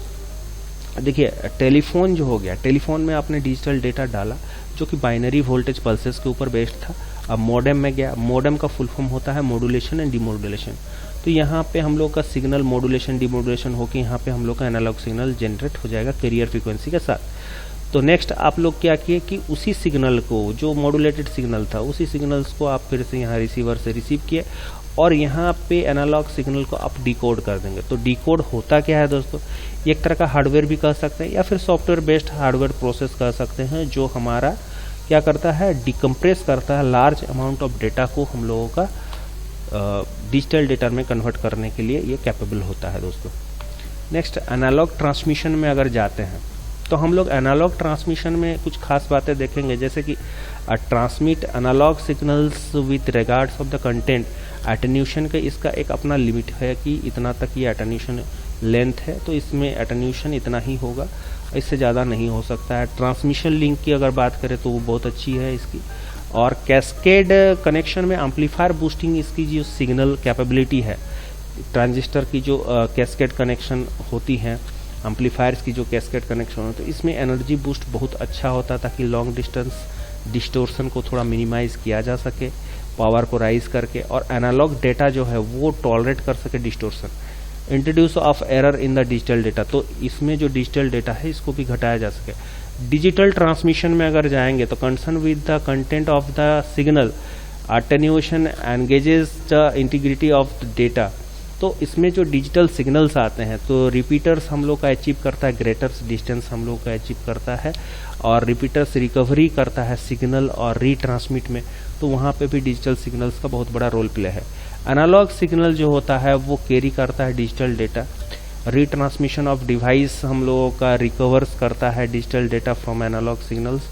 देखिए टेलीफोन जो हो गया, टेलीफोन में आपने डिजिटल डेटा डाला जो कि बाइनरी वोल्टेज पल्सेस के ऊपर बेस्ड था। अब मॉडेम में गया, मॉडेम का फुल फॉर्म होता है मॉड्यूलेशन एंड डिमॉड्यूलेशन। तो यहाँ पे हम लोग का सिग्नल मॉड्यूलेशन डिमॉड्यूलेशन होकर यहाँ पे हम लोग का एनालॉग सिग्नल जनरेट हो जाएगा कैरियर फ्रीक्वेंसी के साथ। तो नेक्स्ट आप लोग क्या किए कि उसी सिग्नल को, जो मॉड्यूलेटेड सिग्नल था, उसी सिग्नल्स को आप फिर से यहाँ रिसीवर से रिसीव किए और यहाँ पे एनालॉग सिग्नल को आप डिकोड कर देंगे। तो डिकोड होता क्या है दोस्तों? एक तरह का हार्डवेयर भी कह सकते हैं या फिर सॉफ्टवेयर बेस्ड हार्डवेयर प्रोसेस कह सकते हैं, जो हमारा क्या करता है, डिकम्प्रेस करता है लार्ज अमाउंट ऑफ डेटा को हम लोगों का डिजिटल डेटा में कन्वर्ट करने के लिए ये कैपेबल होता है दोस्तों। नेक्स्ट एनालॉग ट्रांसमिशन में अगर जाते हैं तो हम लोग एनालॉग ट्रांसमिशन में कुछ खास बातें देखेंगे, जैसे कि transmit analogue signals with regards of the content. Attenuation का इसका एक अपना लिमिट है कि इतना तक ये एटेन्यूएशन लेंथ है, तो इसमें एटेन्यूएशन इतना ही होगा, इससे ज़्यादा नहीं हो सकता है। ट्रांसमिशन लिंक की अगर बात करें तो वो बहुत अच्छी है इसकी। और कैस्केड कनेक्शन में एम्पलीफायर बूस्टिंग इसकी जो सिग्नल कैपेबिलिटी है, ट्रांजिस्टर की जो कैस्केड कनेक्शन होती है, एम्पलीफायर्स की जो कैस्केड कनेक्शन होता है, इसमें एनर्जी बूस्ट बहुत अच्छा होता है ताकि लॉन्ग डिस्टेंस डिस्टोर्शन को थोड़ा मिनिमाइज किया जा सके पावर को राइज करके, और एनालॉग डेटा जो है वो टॉलरेट कर सके distortion. Introduce of error in the digital data, तो इसमें जो डिजिटल डेटा है इसको भी घटाया जा सके। डिजिटल ट्रांसमिशन में अगर जाएंगे तो concern with the content of the signal, attenuation engages the integrity of the data. तो इसमें जो डिजिटल सिग्नल्स आते हैं तो रिपीटर्स हम लोग का अचीव करता है, ग्रेटर डिस्टेंस हम लोग का अचीव करता है, और रिपीटर्स रिकवरी करता है सिग्नल और रीट्रांसमिट में, तो वहाँ पे भी डिजिटल सिग्नल्स का बहुत बड़ा रोल प्ले है। एनालॉग सिग्नल जो होता है वो कैरी करता है digital data, retransmission of device हम लोगों का रिकवर्स करता है digital data from analogue signals,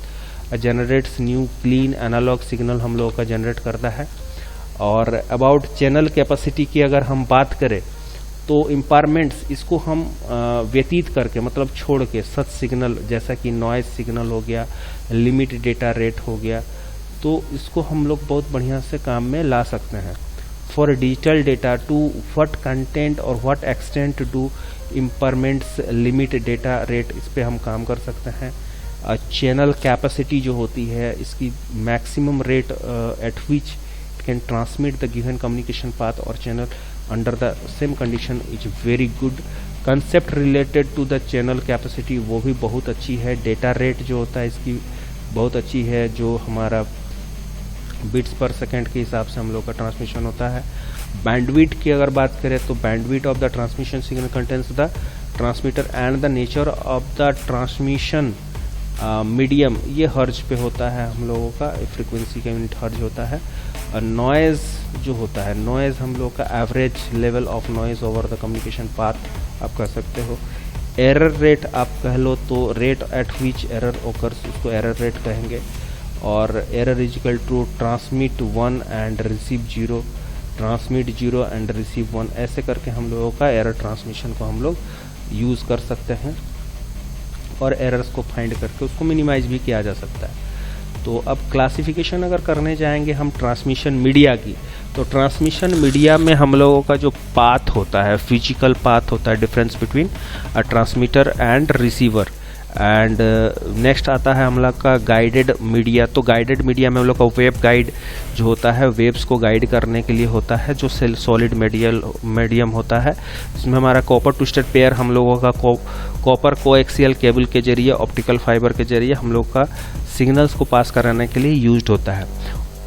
generates new clean analogue signal हम लोगों का जनरेट करता है। और अबाउट चैनल कैपेसिटी की अगर हम बात करें तो इम्पायरमेंट्स इसको हम व्यतीत करके मतलब छोड़ के सच सिग्नल जैसा कि नॉइज सिग्नल हो गया, लिमिट डेटा रेट हो गया, तो इसको हम लोग बहुत बढ़िया से काम में ला सकते हैं। For digital data to what content और what extent do impairments limit data rate, इस पे हम काम कर सकते हैं। चैनल कैपेसिटी जो होती है इसकी maximum rate at which it can transmit the given communication path और channel under the same condition is very good. Concept related to the channel capacity वो भी बहुत अच्छी है। डेटा रेट जो होता है इसकी बहुत अच्छी है, जो हमारा बिट्स पर सेकेंड के हिसाब से हम लोग का ट्रांसमिशन होता है। बैंडविड्थ की अगर बात करें तो bandwidth of the transmission signal contains the transmitter and the nature of the transmission medium, ये हर्ज पे होता है हम लोगों का, फ्रीक्वेंसी का यूनिट हर्ज होता है। नॉइज़ जो होता है, नॉइज़ हम लोग का average level of noise over the communication path आप कह सकते हो। एरर रेट आप कह लो तो rate at which error occurs, उसको एरर रेट कहेंगे। और error is equal to transmit 1 and receive 0, transmit 0 and receive 1, ऐसे करके हम लोगों का एरर ट्रांसमिशन को हम लोग यूज़ कर सकते हैं और एरर्स को फाइंड करके उसको मिनिमाइज भी किया जा सकता है। तो अब क्लासिफिकेशन अगर करने जाएंगे हम ट्रांसमिशन मीडिया की, तो ट्रांसमिशन मीडिया में हम लोगों का जो पाथ होता है, फिजिकल पाथ होता है, difference between a transmitter and receiver. And next आता है हम लोग का गाइडेड मीडिया। तो गाइडेड मीडिया में हम लोग का वेब गाइड जो होता है, वेव्स को गाइड करने के लिए होता है, जो सॉलिड मीडियम होता है, इसमें हमारा कॉपर ट्विस्टेड पेयर हम लोगों का कॉपर कोएक्सियल केबल के जरिए, ऑप्टिकल फाइबर के जरिए हम लोग का सिग्नल्स को पास कराने के लिए यूज्ड होता है।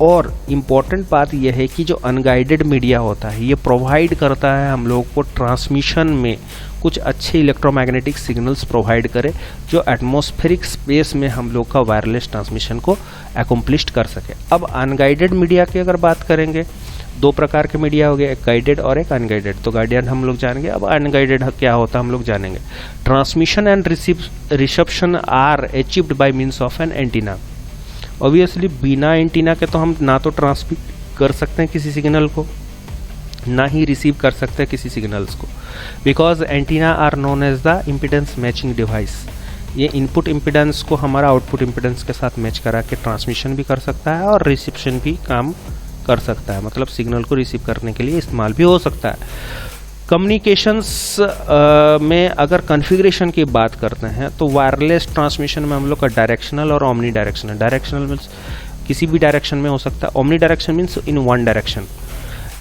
और इम्पॉर्टेंट बात यह है कि जो अनगाइडेड मीडिया होता है ये प्रोवाइड करता है हम लोग को ट्रांसमिशन में कुछ अच्छे इलेक्ट्रोमैग्नेटिक सिग्नल्स प्रोवाइड करे, जो एटमॉस्फेरिक स्पेस में हम लोग का वायरलेस ट्रांसमिशन को अकम्प्लिश कर सके। अब अनगाइडेड मीडिया की अगर बात करेंगे, दो प्रकार के मीडिया हो गए, एक गाइडेड और एक अनगाइडेड। तो गाइडेड हम लोग जानेंगे, अब अनगाइडेड क्या होता है हम लोग जानेंगे। Transmission and reception are achieved by means of an antenna. Obviously बिना एंटीना के तो हम ना तो ट्रांसमिट कर सकते हैं किसी सिग्नल को, ना ही रिसीव कर सकते हैं किसी सिग्नल्स को, because antenna are known as the impedance matching device. ये इनपुट इम्पीडेंस को हमारा आउटपुट इम्पीडेंस के साथ मैच करा के ट्रांसमिशन भी कर सकता है और रिसेप्शन भी काम कर सकता है, मतलब सिग्नल को रिसीव करने के लिए इस्तेमाल भी हो सकता है। कम्युनिकेशंस में अगर कॉन्फ़िगरेशन की बात करते हैं तो वायरलेस ट्रांसमिशन में हम लोग का डायरेक्शनल और ओमनी डायरेक्शनल। डायरेक्शनल मीन्स किसी भी डायरेक्शन में हो सकता है, omni direction means in one direction.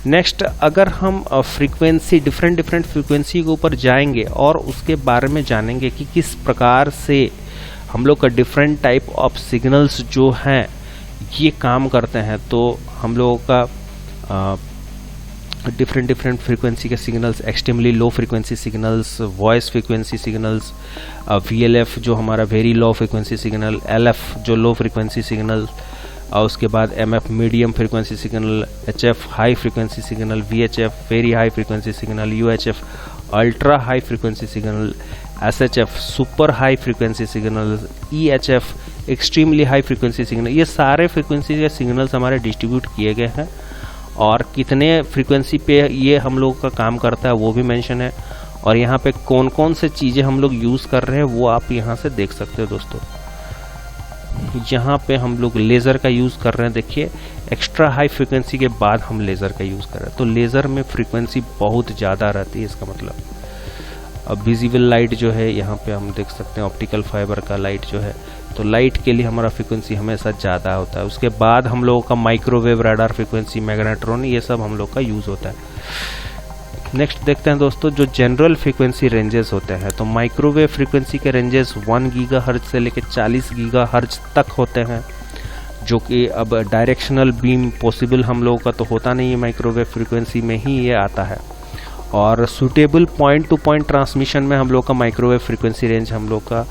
Next अगर हम फ्रीक्वेंसी, डिफरेंट फ्रीक्वेंसी के ऊपर जाएंगे और उसके बारे में जानेंगे कि किस प्रकार से हम लोग का डिफरेंट टाइप ऑफ सिग्नल्स जो हैं ये काम करते हैं, तो हम लोगों का डिफरेंट फ्रीक्वेंसी के signals, extremely low frequency signals, voice frequency signals, VLF जो हमारा very low frequency signal, LF जो लो फ्रीक्वेंसी सिग्नल, और उसके बाद MF medium frequency signal, HF high frequency signal, VHF very high frequency signal, UHF ultra high frequency signal, SHF super high frequency signal, EHF extremely high frequency signal. ये सारे frequency के signals हमारे distribute किए गए हैं और कितने frequency पे ये हम लोग का काम करता है वो भी मेंशन है, और यहाँ पे कौन कौन से चीज़ें हम लोग यूज़ कर रहे हैं वो आप यहाँ से देख सकते हो दोस्तों। यहाँ पे हम लोग लेज़र का यूज़ कर रहे हैं, देखिए एक्स्ट्रा हाई फ्रीक्वेंसी के बाद हम लेज़र का यूज़ कर रहे हैं, तो लेज़र में फ्रीक्वेंसी बहुत ज़्यादा रहती है, इसका मतलब। अब विजिबल लाइट जो है यहाँ पे हम देख सकते हैं, ऑप्टिकल फाइबर का लाइट जो है, तो लाइट के लिए हमारा फ्रीक्वेंसी हमेशा ज़्यादा होता है। उसके बाद हम लोगों का माइक्रोवेव, राडार फ्रीक्वेंसी, मैग्नेट्रॉन, ये सब हम लोग का यूज़ होता है। नेक्स्ट देखते हैं दोस्तों जो जनरल फ्रीक्वेंसी रेंजेस होते हैं, तो माइक्रोवेव फ्रीक्वेंसी के रेंजेस 1 गीगाहर्ट्ज से लेकर 40 गीगाहर्ट्ज तक होते हैं, जो कि अब डायरेक्शनल बीम पॉसिबल हम लोगों का तो होता नहीं है, माइक्रोवेव फ्रीक्वेंसी में ही ये आता है। और suitable point two point transmission में हम लोग का माइक्रोवेव फ्रीक्वेंसी रेंज हम लोग का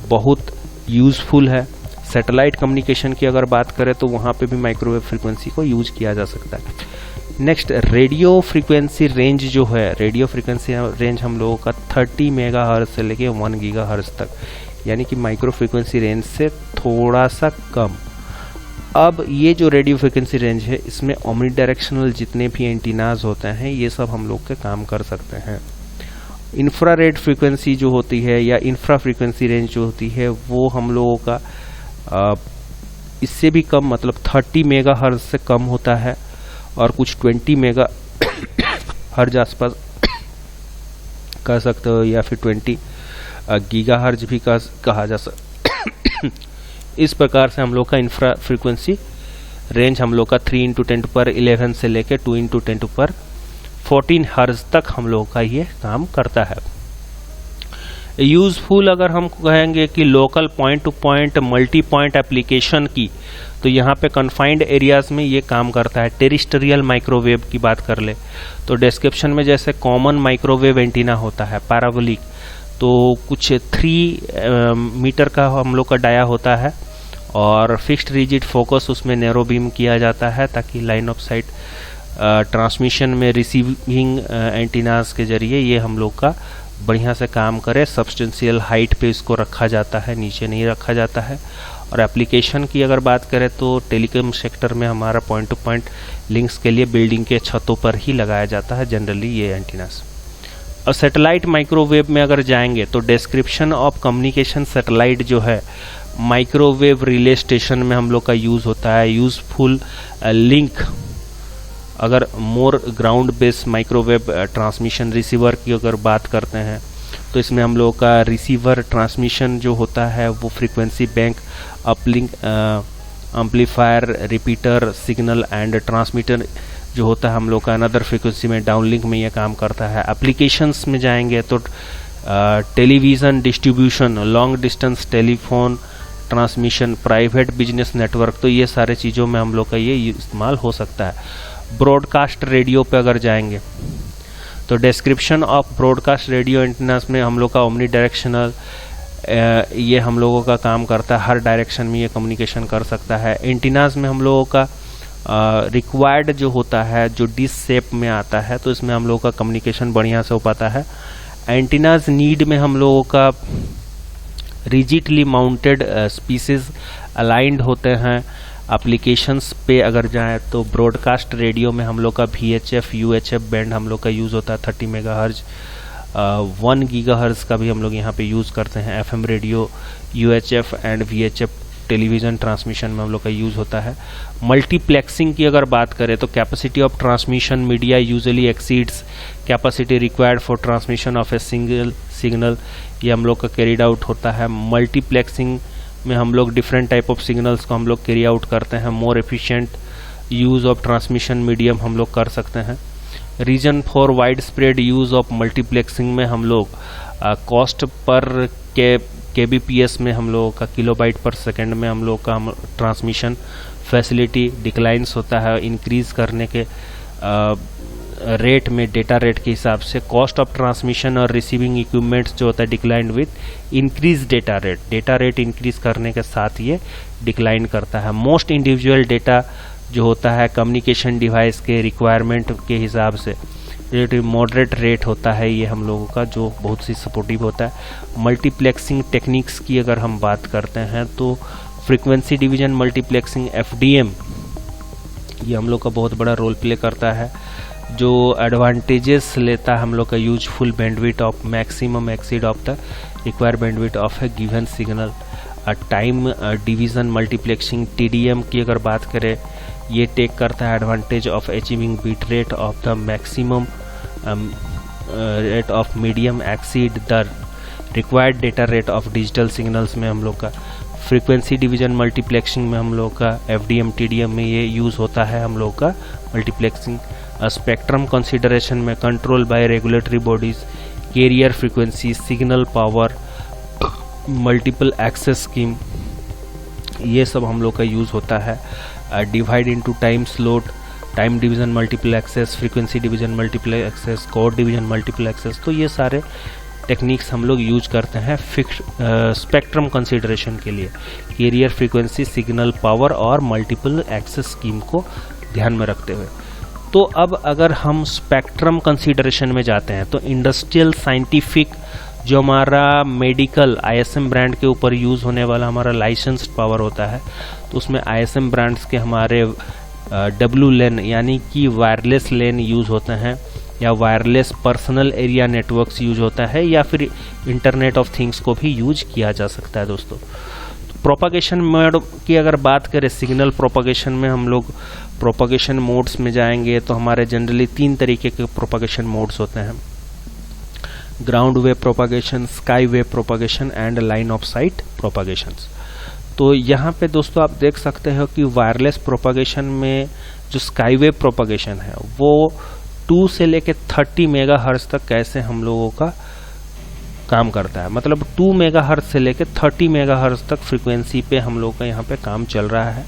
बहुत यूज़फुल है। सैटेलाइट कम्युनिकेशन की अगर बात करें तो वहाँ पे भी माइक्रोवेव फ्रीक्वेंसी को यूज किया जा सकता है। नेक्स्ट रेडियो फ्रीक्वेंसी रेंज जो है, रेडियो फ्रीक्वेंसी रेंज हम लोगों का 30 मेगाहर्ट्ज से लेके 1 गीगाहर्ट्ज तक, यानी कि माइक्रो फ्रीक्वेंसी रेंज से थोड़ा सा कम। अब ये जो रेडियो फ्रीक्वेंसी रेंज है इसमें ओमनी डायरेक्शनल जितने भी एंटीनाज होते हैं ये सब हम लोग के काम कर सकते हैं। इंफ्रारेड फ्रीक्वेंसी जो होती है या इंफ्रा फ्रीक्वेंसी रेंज जो होती है वो हम लोगों का इससे भी कम, मतलब 30 मेगा हर्ज से कम होता है, और कुछ 20 मेगा हर्ज आसपास कह सकते हो, या फिर 20 गीगा हर्ज भी कहा जा सकता। इस प्रकार से हम लोग का इंफ्रा फ्रीक्वेंसी रेंज हम लोग का 3 × 10⁻11 से लेकर 2 × 10⁻14 हर्ज तक हम लोग का ये काम करता है। यूजफुल अगर हम कहेंगे कि local point two point multi point application की, तो यहाँ पे कन्फाइंड एरियाज में ये काम करता है। टेरिस्टेरियल माइक्रोवेव की बात कर ले तो डिस्क्रिप्शन में जैसे कॉमन माइक्रोवेव एंटीना होता है पैराबोलिक, तो कुछ 3 मीटर का हम लोग का डाया होता है और फिक्स्ड रिजिड फोकस उसमें नैरो बीम किया जाता है ताकि लाइन ऑफ साइट ट्रांसमिशन में रिसीविंग एंटीनास के जरिए ये हम लोग का बढ़िया से काम करे। सब्सटेंशियल हाइट पे इसको रखा जाता है, नीचे नहीं रखा जाता है। और एप्लीकेशन की अगर बात करें तो टेलीकॉम सेक्टर में हमारा पॉइंट टू पॉइंट लिंक्स के लिए बिल्डिंग के छतों पर ही लगाया जाता है जनरली ये एंटीनास। और सैटेलाइट माइक्रोवेव में अगर जाएंगे तो डिस्क्रिप्शन ऑफ कम्युनिकेशन सैटेलाइट जो है माइक्रोवेव रिले स्टेशन में हम लोग का यूज़ होता है। यूजफुल लिंक अगर more ground based microwave transmission receiver की अगर बात करते हैं तो इसमें हम लोग का रिसीवर ट्रांसमिशन जो होता है वो frequency bank, uplink, amplifier, repeater, signal and transmitter जो होता है हम लोग का अनदर फ्रीक्वेंसी में डाउनलिंक में ये काम करता है। एप्लीकेशंस में जाएंगे तो television distribution, long distance telephone transmission, private business network, तो ये सारे चीज़ों में हम लोग का ये इस्तेमाल हो सकता है। ब्रॉडकास्ट रेडियो पे अगर जाएंगे तो description of broadcast radio antennas में हम लोग का ओमनी डायरेक्शनल ये हम लोगों का काम करता है, हर डायरेक्शन में ये कम्युनिकेशन कर सकता है। एंटीनास में हम लोगों का रिक्वायर्ड जो होता है जो डिश शेप में आता है तो इसमें हम लोगों का कम्युनिकेशन बढ़िया से हो पाता है। एंटीनास नीड में हम लोगों का रिजिडली माउंटेड स्पीसीज अलाइंड होते हैं। एप्लीकेशंस पे अगर जाएं तो ब्रॉडकास्ट रेडियो में हम लोग का VHF UHF बैंड हम लोग का यूज़ होता है 30 मेगा हर्ज, 1 गीगा हर्ज का भी हम लोग यहाँ पे यूज़ करते हैं। FM radio UHF and VHF television transmission में हम लोग का यूज़ होता है। मल्टीप्लेक्सिंग की अगर बात करें तो capacity of transmission media usually exceeds capacity required for transmission of a single signal, ये हम लोग का कैरिड आउट होता है। मल्टीप्लेक्सिंग में हम लोग डिफरेंट टाइप ऑफ सिग्नल्स को हम लोग कैरी आउट करते हैं। More efficient use of transmission medium हम लोग कर सकते हैं। Reason for wide spread use of multiplexing में हम लोग कॉस्ट पर kbps में हम लोगों का किलोबाइट पर सेकेंड में हम लोग का ट्रांसमिशन फैसिलिटी डिक्लाइंस होता है इंक्रीज़ करने के रेट में, डेटा रेट के हिसाब से। कॉस्ट ऑफ ट्रांसमिशन और रिसीविंग इक्विपमेंट्स जो होता है decline with increase data rate, data rate increase करने के साथ ये डिक्लाइन करता है। मोस्ट इंडिविजुअल डेटा जो होता है कम्युनिकेशन डिवाइस के रिक्वायरमेंट के हिसाब से मॉडरेट रेट होता है ये हम लोगों का, जो बहुत सी सपोर्टिव होता है। मल्टीप्लेक्सिंग टेक्निक्स की अगर हम बात करते हैं तो फ्रीक्वेंसी डिवीजन मल्टीप्लेक्सिंग FDM ये हम लोग का बहुत बड़ा रोल प्ले करता है, जो एडवांटेजेस लेता है हम लोग का useful bandwidth of maximum exceed of the required bandwidth of a given signal. Time division multiplexing TDM की अगर बात करें ये टेक करता है advantage of achieving bit rate of the maximum rate of medium exceed the required data rate of digital signals में हम लोग का। फ्रीक्वेंसी डिवीजन मल्टीप्लेक्सिंग में हम लोग का FDM TDM में ये यूज़ होता है हम लोग का मल्टीप्लेक्सिंग। स्पेक्ट्रम कंसिडरेशन में control by regulatory bodies, carrier frequency, signal power, multiple access scheme, ये सब हम लोग का यूज़ होता है। Divide into time slot, time division multiple access, frequency division multiple access, code division multiple access, तो ये सारे टेक्निक्स हम लोग यूज करते हैं फिक्स स्पेक्ट्रम कंसिडरेशन के लिए। कैरियर फ्रीक्वेंसी, सिग्नल पावर और मल्टीपल एक्सेस स्कीम को ध्यान में रखते हुए। तो अब अगर हम स्पेक्ट्रम कंसिडरेशन में जाते हैं तो इंडस्ट्रियल साइंटिफिक जो हमारा मेडिकल ISM ब्रांड के ऊपर यूज़ होने वाला हमारा लाइसेंस्ड पावर होता है, तो उसमें ISM ब्रांड्स के हमारे W लेन यानी कि वायरलेस लेन यूज़ होते हैं। या wireless personal area networks use होता है, या फिर इंटरनेट ऑफ थिंग्स को भी यूज किया जा सकता है दोस्तों। प्रोपागेशन मोड की अगर बात करें, सिग्नल प्रोपागेशन में हम लोग प्रोपागेशन मोड्स में जाएंगे तो हमारे जनरली 3 तरीके के प्रोपागेशन मोड्स होते हैं: ground wave propagation, sky wave propagation and line of sight propagations. तो यहाँ पे दोस्तों आप देख सकते हो कि वायरलेस प्रोपागेशन में जो स्काई वेव प्रोपागेशन है वो 2 से लेके 30 मेगाहर्ट्ज तक कैसे हम लोगों का काम करता है। मतलब 2 मेगाहर्ट्ज से लेके 30 मेगाहर्ट्ज तक फ्रीक्वेंसी पे हम लोग का यहाँ पे काम चल रहा है।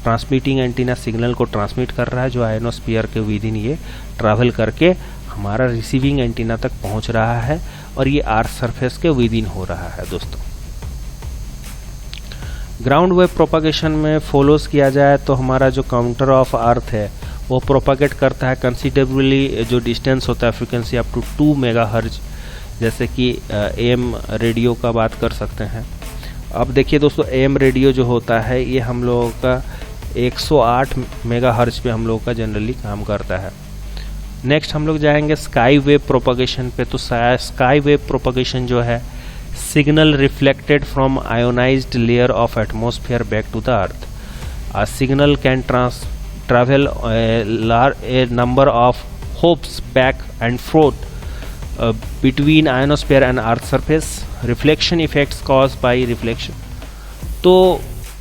ट्रांसमिटिंग एंटीना सिग्नल को ट्रांसमिट कर रहा है, जो आयनोस्फीयर के विद इन ये ट्रैवल करके हमारा रिसीविंग एंटीना तक पहुंच रहा है, और ये अर्थ सरफेस के विद इन हो रहा है दोस्तों। ग्राउंड वेव प्रोपागेशन में फॉलोज किया जाए तो हमारा जो काउंटर ऑफ अर्थ है वो प्रोपागेट करता है कंसिडरेबली, जो डिस्टेंस होता है फ्रीक्वेंसी अप टू 2 मेगाहर्ट्ज, जैसे कि एम रेडियो का बात कर सकते हैं। अब देखिए दोस्तों, एम रेडियो जो होता है ये हम लोगों का 108 मेगाहर्ट्ज पे हम लोगों का जनरली काम करता है। नेक्स्ट हम लोग जाएंगे स्काई वेव प्रोपागेशन पे। तो स्काई वेव प्रोपागेशन जो है, signal reflected from ionized layer of atmosphere back to the earth. A signal can travel a number of hops back and forth between ionosphere and earth surface. Reflection effects caused by reflection. तो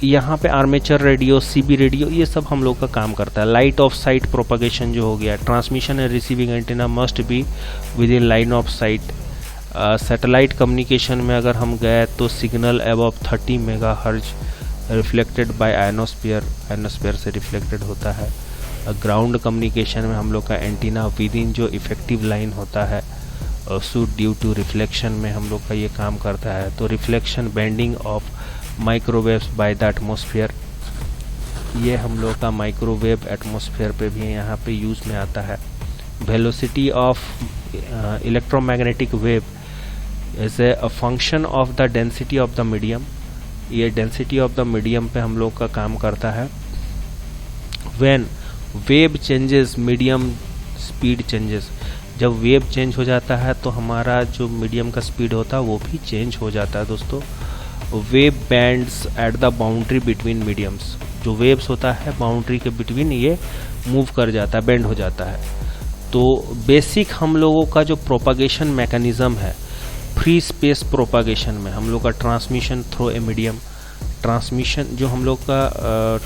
यहाँ पे armature radio, CB radio, ये सब हम लोग का काम करता है। लाइट ऑफ साइट प्रोपागेशन जो हो गया, transmission and receiving antenna must be with in line of site. Satellite communication में अगर हम गए तो signal above 30 megahertz reflected by ionosphere से रिफ्लेक्टेड होता है। ग्राउंड कम्युनिकेशन में हम लोग का एंटीना विद इन जो इफेक्टिव लाइन होता है सूट ड्यू टू रिफ्लेक्शन में हम लोग का ये काम करता है। तो reflection bending of microwaves by the atmosphere, ये हम लोग का माइक्रोवेव एटमॉस्फेयर पे भी यहाँ पे यूज में आता है। Velocity of electromagnetic wave is a function of the density of the medium, ये डेंसिटी ऑफ द मीडियम पे हम लोग का काम करता है। When wave changes medium speed changes, जब वेव चेंज हो जाता है तो हमारा जो मीडियम का स्पीड होता है वो भी चेंज हो जाता है दोस्तों। Wave bands at the boundary between mediums, जो वेव्स होता है बाउंड्री के बिटवीन ये मूव कर जाता है, बेंड हो जाता है। तो बेसिक हम लोगों का जो प्रोपागेशन मैकेनिज्म है, फ्री स्पेस प्रोपागेशन में हम लोग का transmission through a medium, transmission जो हम लोग का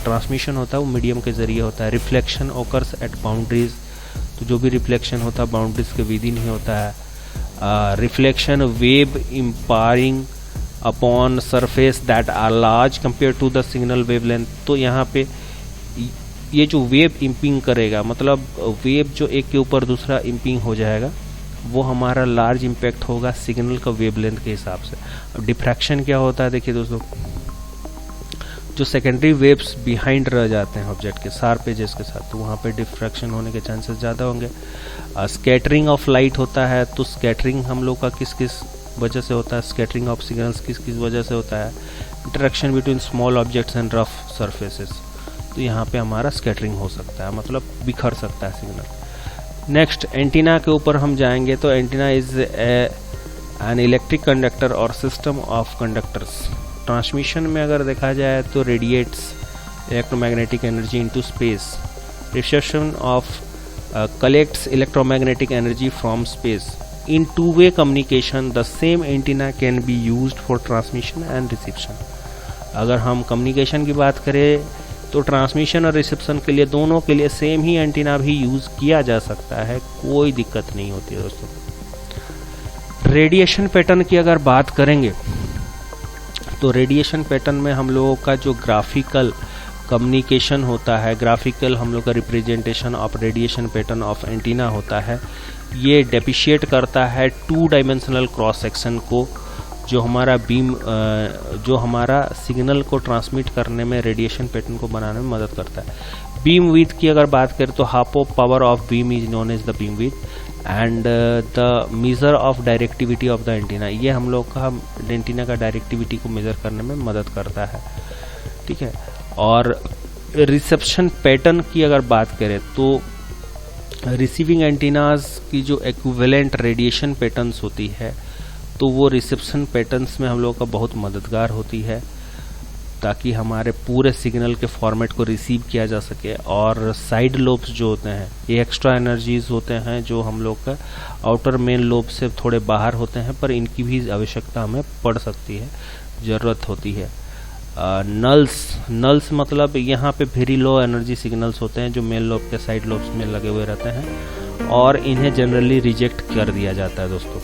ट्रांसमिशन होता है वो मीडियम के जरिए होता है। रिफ्लेक्शन ओकर्स एट बाउंड्रीज, तो जो भी रिफ्लेक्शन होता है बाउंड्रीज के विद इन ही होता है। Reflection wave impairing upon surface that are large compare to the signal wavelength, तो यहाँ पे ये जो वेव इम्पिंग करेगा, मतलब वेव जो एक के ऊपर दूसरा इम्पिंग हो जाएगा, वो हमारा लार्ज इम्पैक्ट होगा सिग्नल का वेवलेंथ के हिसाब से। अब डिफ्रैक्शन क्या होता है, देखिए दोस्तों, जो सेकेंडरी वेव्स बिहाइंड रह जाते हैं ऑब्जेक्ट के शार्प एजेस के साथ, तो वहाँ पे डिफ्रैक्शन होने के चांसेस ज़्यादा होंगे। स्कैटरिंग ऑफ लाइट होता है, तो स्कैटरिंग हम लोग का किस किस वजह से होता है, स्कैटरिंग ऑफ सिग्नल्स किस किस वजह से होता है। Interaction between small objects and rough surfaces, तो यहाँ पे हमारा स्कैटरिंग हो सकता है, मतलब बिखर सकता है सिग्नल। नेक्स्ट एंटीना के ऊपर हम जाएंगे, तो antenna is an electric conductor और सिस्टम ऑफ कंडक्टर्स। ट्रांसमिशन में अगर देखा जाए तो radiates electromagnetic energy into space. Reception of collects electromagnetic energy from space. In two-way communication the same antenna can be used for transmission and reception. अगर हम communication की बात करें तो ट्रांसमिशन और रिसेप्शन के लिए दोनों के लिए सेम ही एंटीना भी यूज किया जा सकता है, कोई दिक्कत नहीं होती है दोस्तों। रेडिएशन पैटर्न की अगर बात करेंगे तो रेडिएशन पैटर्न में हम लोगों का जो ग्राफिकल कम्युनिकेशन होता है, ग्राफिकल हम लोग का representation of radiation pattern of antenna होता है, ये डेप्रिशिएट करता है 2 डायमेंशनल क्रॉस सेक्शन को, जो हमारा बीम जो हमारा सिग्नल को ट्रांसमिट करने में, रेडिएशन पैटर्न को बनाने में मदद करता है। बीम विड्थ की अगर बात करें तो half of power of beam is known as the beam width and the measure of directivity of the antenna, ये हम लोग का एंटीना का डायरेक्टिविटी को मेजर करने में मदद करता है, ठीक है। और रिसेप्शन पैटर्न की अगर बात करें तो रिसीविंग एंटीनाज की जो इक्विवेलेंट रेडिएशन पैटर्न्स होती है तो वो रिसेप्शन पैटर्न्स में हम लोग का बहुत मददगार होती है, ताकि हमारे पूरे सिग्नल के फॉर्मेट को रिसीव किया जा सके। और साइड लोब्स जो होते हैं ये एक्स्ट्रा एनर्जीज होते हैं जो हम लोग का आउटर मेन लोब से थोड़े बाहर होते हैं, पर इनकी भी आवश्यकता हमें पड़ सकती है, ज़रूरत होती है। नल्स मतलब यहाँ पे वेरी लो एनर्जी सिग्नल्स होते हैं जो मेन लोब के साइड लोब्स में लगे हुए रहते हैं और इन्हें जनरली रिजेक्ट कर दिया जाता है दोस्तों।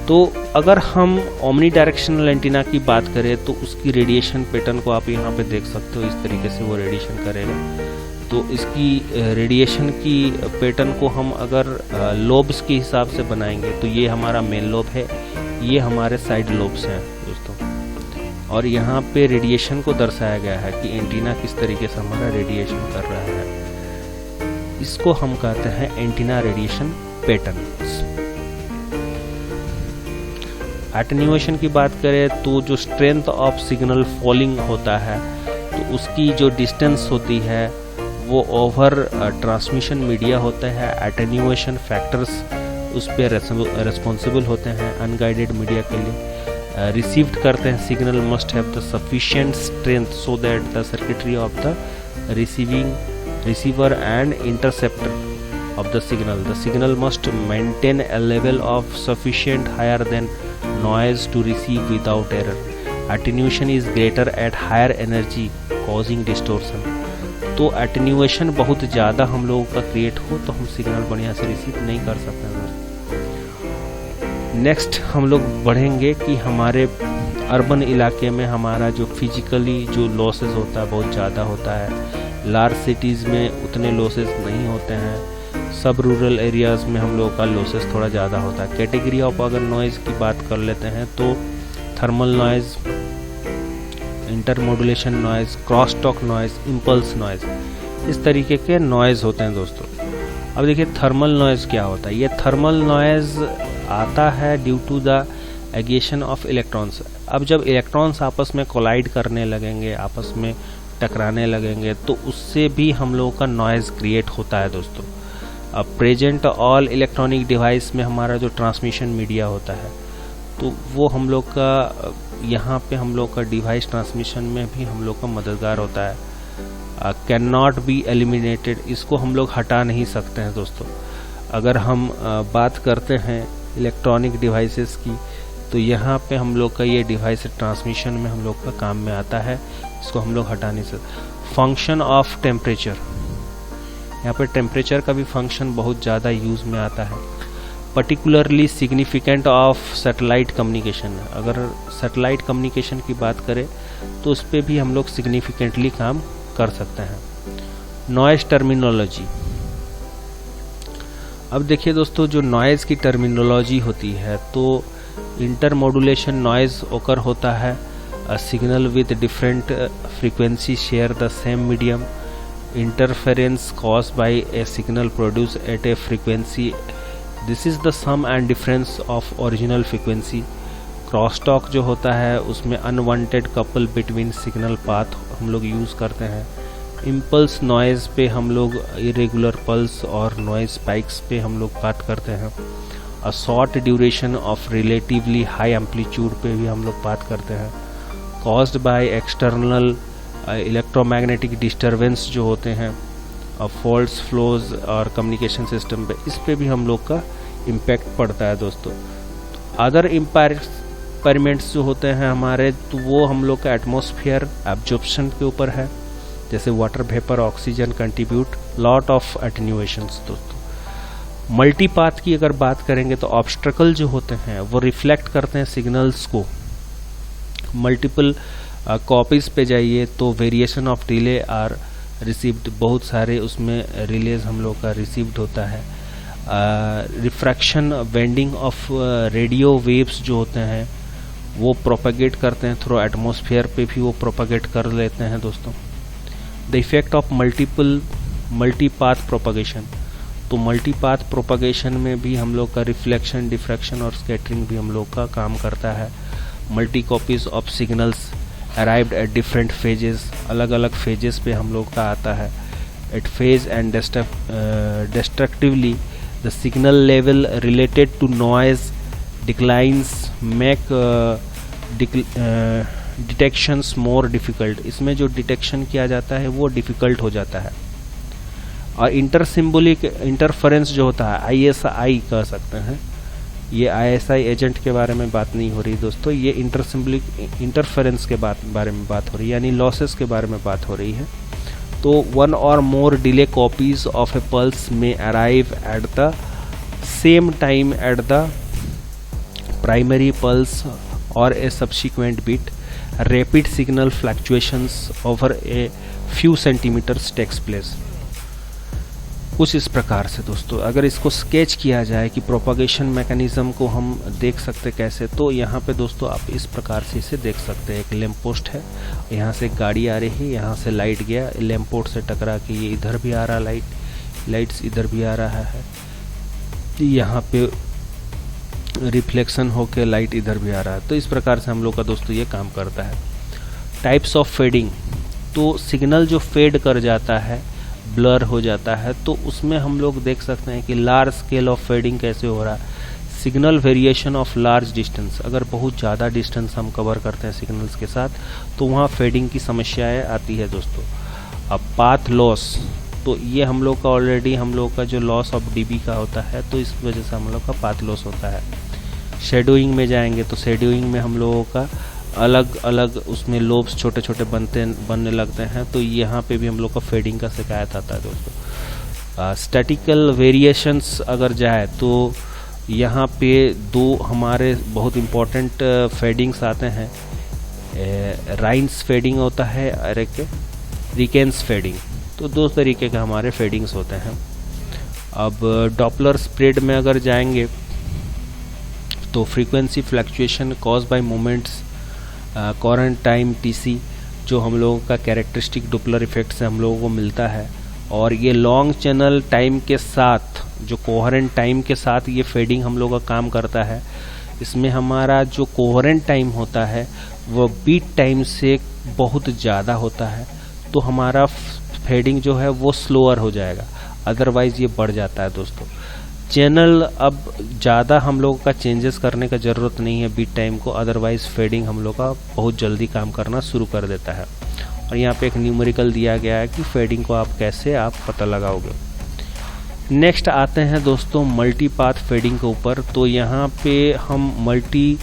तो अगर हम ओमनी डायरेक्शनल एंटीना की बात करें तो उसकी रेडिएशन पैटर्न को आप यहाँ पे देख सकते हो, इस तरीके से वो रेडिएशन करेगा। तो इसकी रेडिएशन की पैटर्न को हम अगर लोब्स के हिसाब से बनाएंगे तो ये हमारा मेन लोब है, ये हमारे साइड लोब्स हैं दोस्तों, और यहाँ पे रेडिएशन को दर्शाया गया है कि एंटीना किस तरीके से हमारा रेडिएशन कर रहा है। इसको हम कहते हैं एंटीना रेडिएशन पैटर्न। एटेन्यूएशन की बात करें तो जो स्ट्रेंथ ऑफ सिग्नल फॉलिंग होता है तो उसकी जो डिस्टेंस होती है वो ओवर ट्रांसमिशन मीडिया होता है। एटेन्यूएशन फैक्टर्स उस पर रेस्पॉन्सिबल होते हैं अनगाइडेड मीडिया के लिए। रिसीव्ड करते हैं signal must have the sufficient strength so that the circuitry of the receiver and interceptor of the signal must maintain a level of sufficient higher than noise to receive without error. Attenuation is greater at higher energy causing distortion. तो attenuation बहुत ज़्यादा हम लोगों का create हो तो हम signal बढ़िया से रिसीव नहीं कर सकते हैं। नेक्स्ट हम लोग बढ़ेंगे कि हमारे अर्बन इलाके में हमारा जो फिजिकली जो लॉसेस होता है बहुत ज़्यादा होता है। लार्ज सिटीज़ में उतने लॉसेस नहीं होते हैं, सब रूरल एरियाज़ में हम लोगों का लॉसेस थोड़ा ज़्यादा होता है। कैटेगरी ऑफ अगर नॉइज़ की बात कर लेते हैं तो thermal noise, intermodulation noise, cross talk noise, impulse noise, इस तरीके के नॉइज़ होते हैं दोस्तों। अब देखिए थर्मल नॉइज़ क्या होता है। ये थर्मल नॉइज़ आता है due to the agitation of electrons. अब जब इलेक्ट्रॉन्स आपस में कोलाइड करने लगेंगे, आपस में टकराने लगेंगे, तो उससे भी हम लोगों का नॉइज़ क्रिएट होता है दोस्तों। अब प्रेजेंट ऑल इलेक्ट्रॉनिक डिवाइस में हमारा जो ट्रांसमिशन मीडिया होता है तो वो हम लोग का यहाँ पे हम लोग का डिवाइस ट्रांसमिशन में भी हम लोग का मददगार होता है। कैन नॉट बी एलिमिनेटेड, इसको हम लोग हटा नहीं सकते हैं दोस्तों। अगर हम बात करते हैं इलेक्ट्रॉनिक डिवाइसेस की तो यहाँ पे हम लोग का ये डिवाइस ट्रांसमिशन में हम लोग का काम में आता है, इसको हम लोग हटा नहीं सकते। फंक्शन ऑफ टेम्परेचर, यहाँ पे टेम्परेचर का भी फंक्शन बहुत ज़्यादा यूज़ में आता है। Particularly significant of satellite communication, अगर सैटेलाइट कम्युनिकेशन की बात करें तो उस पर भी हम लोग सिग्निफिकेंटली काम कर सकते हैं। नॉइज़ टर्मिनोलॉजी, अब देखिए दोस्तों जो नॉइज़ की टर्मिनोलॉजी होती है तो इंटरमोडुलेशन नॉइज़ ओकर होता है। Signal with different frequency share the same medium. Interference caused by a signal produced at a frequency. This is the sum and difference of original frequency. Crosstalk जो होता है उसमें unwanted couple between signal path हम लोग use करते हैं। Impulse noise पे हम लोग irregular pulse और noise spikes पे हम लोग बात करते हैं। A short duration of relatively high amplitude पे भी हम लोग बात करते हैं। Caused by external electromagnetic disturbance जो होते हैं फॉल्स फ्लोज और कम्युनिकेशन सिस्टम पे, इस पे भी हम लोग का इम्पैक्ट पड़ता है दोस्तों। अदर इम्पेयरमेंट्स जो होते हैं हमारे तो वो हम लोग का एटमॉस्फेयर एब्जॉर्प्शन के ऊपर है, जैसे water vapour, oxygen contribute lot of attenuations दोस्तों। मल्टीपाथ की अगर बात करेंगे तो ऑब्स्ट्रकल जो होते हैं वो रिफ्लेक्ट करते हैं सिग्नल्स को। मल्टीपल कॉपीज़ पे जाइए तो variation of delay are received, बहुत सारे उसमें रिलेज हम लोग का रिसीव्ड होता है। Refraction bending of radio waves जो होते हैं वो प्रोपेगेट करते हैं थ्रू एटमॉस्फेयर पे भी वो प्रोपेगेट कर लेते हैं दोस्तों। द इफेक्ट ऑफ मल्टीपाथ प्रोपगेशन, तो मल्टीपाथ प्रोपगेशन में भी हम लोग का रिफ्लेक्शन, डिफ्रैक्शन और स्कैटरिंग भी हम लोग का काम करता है। Multi copies of signals arrived at different phases, अलग अलग फेजेस पे हम लोग का आता है। at phase and destructively. The signal level related to noise declines make detections more difficult. इसमें जो डिटेक्शन किया जाता है वो डिफ़िकल्ट हो जाता है। और इंटरसिम्बोलिक इंटरफेरेंस जो होता है, ISI कह सकते हैं, ये ISI एजेंट के बारे में बात नहीं हो रही दोस्तों, ये इंटरसिम्बोलिक इंटरफेरेंस के बारे में बात हो रही है, यानी लॉसेस के बारे में बात हो रही है। तो one or more delay copies of a pulse may arrive at the same time at the primary pulse or a subsequent bit. Rapid signal fluctuations over a few centimeters takes place. कुछ इस प्रकार से दोस्तों, अगर इसको sketch किया जाए कि प्रोपागेशन मैकेनिज्म को हम देख सकते कैसे, तो यहाँ पे दोस्तों आप इस प्रकार से इसे देख सकते हैं। एक लैंप पोस्ट है, यहाँ से एक गाड़ी आ रही है, यहाँ से लाइट गया, लैंप पोस्ट से टकरा के ये इधर भी आ रहा लाइट्स इधर भी आ रहा है, यहाँ पे रिफ्लेक्शन होके लाइट इधर भी आ रहा है। तो इस प्रकार से हम लोग का दोस्तों ये काम करता है। टाइप्स ऑफ फेडिंग, तो सिग्नल जो फेड कर जाता है, ब्लर हो जाता है, तो उसमें हम लोग देख सकते हैं कि लार्ज स्केल ऑफ फेडिंग कैसे हो रहा है। Signal variation of large distance, अगर बहुत ज़्यादा डिस्टेंस हम कवर करते हैं सिग्नल्स के साथ, तो वहाँ फेडिंग की समस्याएं आती है दोस्तों। अब पाथ लॉस, तो ये हम लोग का ऑलरेडी हम लोग का जो लॉस ऑफ डीबी का होता है, तो इस वजह से हम लोग का पाथ लॉस होता है। शेडोइंग में जाएंगे तो शेडोइंग में हम लोगों का अलग अलग उसमें लोब्स छोटे छोटे बनने लगते हैं, तो यहाँ पे भी हम लोग का फेडिंग का शिकायत आता है दोस्तों। स्टैटिकल वेरिएशंस अगर जाए तो यहाँ पे दो हमारे बहुत इम्पोर्टेंट फेडिंग्स आते हैं। राइन्स फेडिंग होता है और एक रिकेंस फेडिंग, तो दो तरीके के हमारे फेडिंग्स होते हैं। अब डॉपलर स्प्रेड में अगर जाएंगे तो frequency fluctuation cause by moments, coherent time TC, जो हम लोगों का कैरेक्टरिस्टिक डॉपलर इफेक्ट से हम लोगों को मिलता है, और ये लॉन्ग चैनल टाइम के साथ, जो कोहेरेंट टाइम के साथ ये फेडिंग हम लोग का काम करता है। इसमें हमारा जो कोहेरेंट टाइम होता है वो बीट टाइम से बहुत ज़्यादा होता है, तो हमारा फेडिंग जो है वो स्लोअर हो जाएगा, अदरवाइज़ ये बढ़ जाता है दोस्तों। चैनल अब ज़्यादा हम लोग का चेंजेस करने का ज़रूरत नहीं है बीट टाइम को, अदरवाइज़ फेडिंग हम लोग का बहुत जल्दी काम करना शुरू कर देता है। और यहाँ पे एक न्यूमेरिकल दिया गया है कि फेडिंग को आप कैसे पता लगाओगे। नेक्स्ट आते हैं दोस्तों मल्टी पाथ फेडिंग के ऊपर। तो यहाँ पे हम multi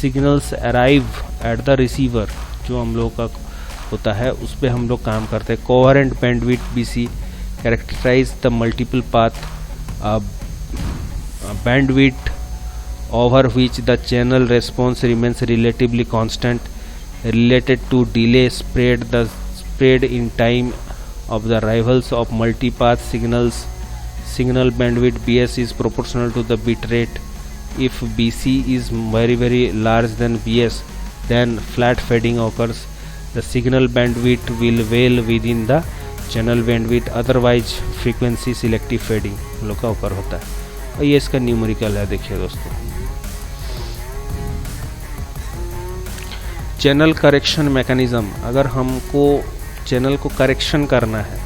signals arrive at the receiver, जो हम लोग का होता है, उस पर हम लोग काम करते हैं। Coherent bandwidth BC characterise the multiple path bandwidth over which the channel response remains relatively constant related to delay spread in time of the arrivals of multipath signals. Signal bandwidth BS is proportional to the bit rate. If BC is very large than BS, then flat fading occurs. The signal bandwidth will well within the channel bandwidth, otherwise frequency selective fading लोग का ऊपर होता है। और ये इसका numerical है, देखिए दोस्तों। चैनल करेक्शन मैकेनिज्म, अगर हमको चैनल को करेक्शन करना है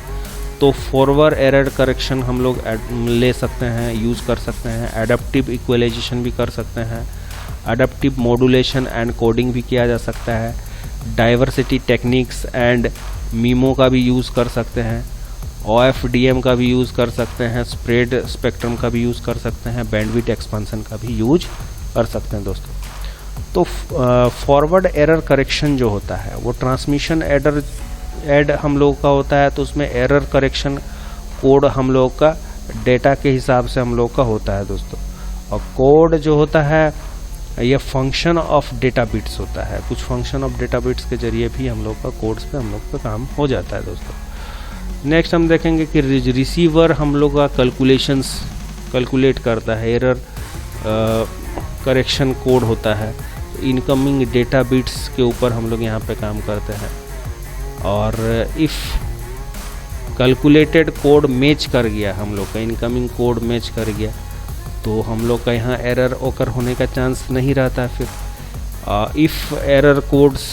तो फॉरवर्ड एरर करेक्शन हम लोग ले सकते हैं, यूज़ कर सकते हैं। एडाप्टिव इक्वलाइजेशन भी कर सकते हैं, एडाप्टिव मॉड्यूलेशन एंड कोडिंग भी किया जा सकता है। डाइवर्सिटी टेक्निक्स एंड मीमो का भी यूज़ कर सकते हैं, OFDM का भी यूज़ कर सकते हैं, स्प्रेड स्पेक्ट्रम का भी यूज़ कर सकते हैं, बैंडविड्थ एक्सपांसन का भी यूज कर सकते हैं दोस्तों। तो फॉरवर्ड एरर करेक्शन जो होता है वो ट्रांसमिशन एड हम लोग का होता है, तो उसमें एरर करेक्शन कोड हम लोग का डेटा के हिसाब से हम लोग का होता है दोस्तों। और कोड जो होता है ये फंक्शन ऑफ डेटा बिट्स होता है, कुछ फंक्शन ऑफ डेटा बिट्स के जरिए भी हम लोग का कोड्स पे हम लोग का काम हो जाता है दोस्तों। नेक्स्ट हम देखेंगे कि रिसीवर हम लोग का कैलकुलेट करता है, एरर करेक्शन कोड होता है, इनकमिंग डेटा बिट्स के ऊपर हम लोग यहाँ पे काम करते हैं। और इफ़ कैलकुलेटेड कोड मैच कर गया, हम लोग का इनकमिंग कोड मैच कर गया, तो हम लोग का यहाँ एरर ओकर होने का चांस नहीं रहता है। फिर if error codes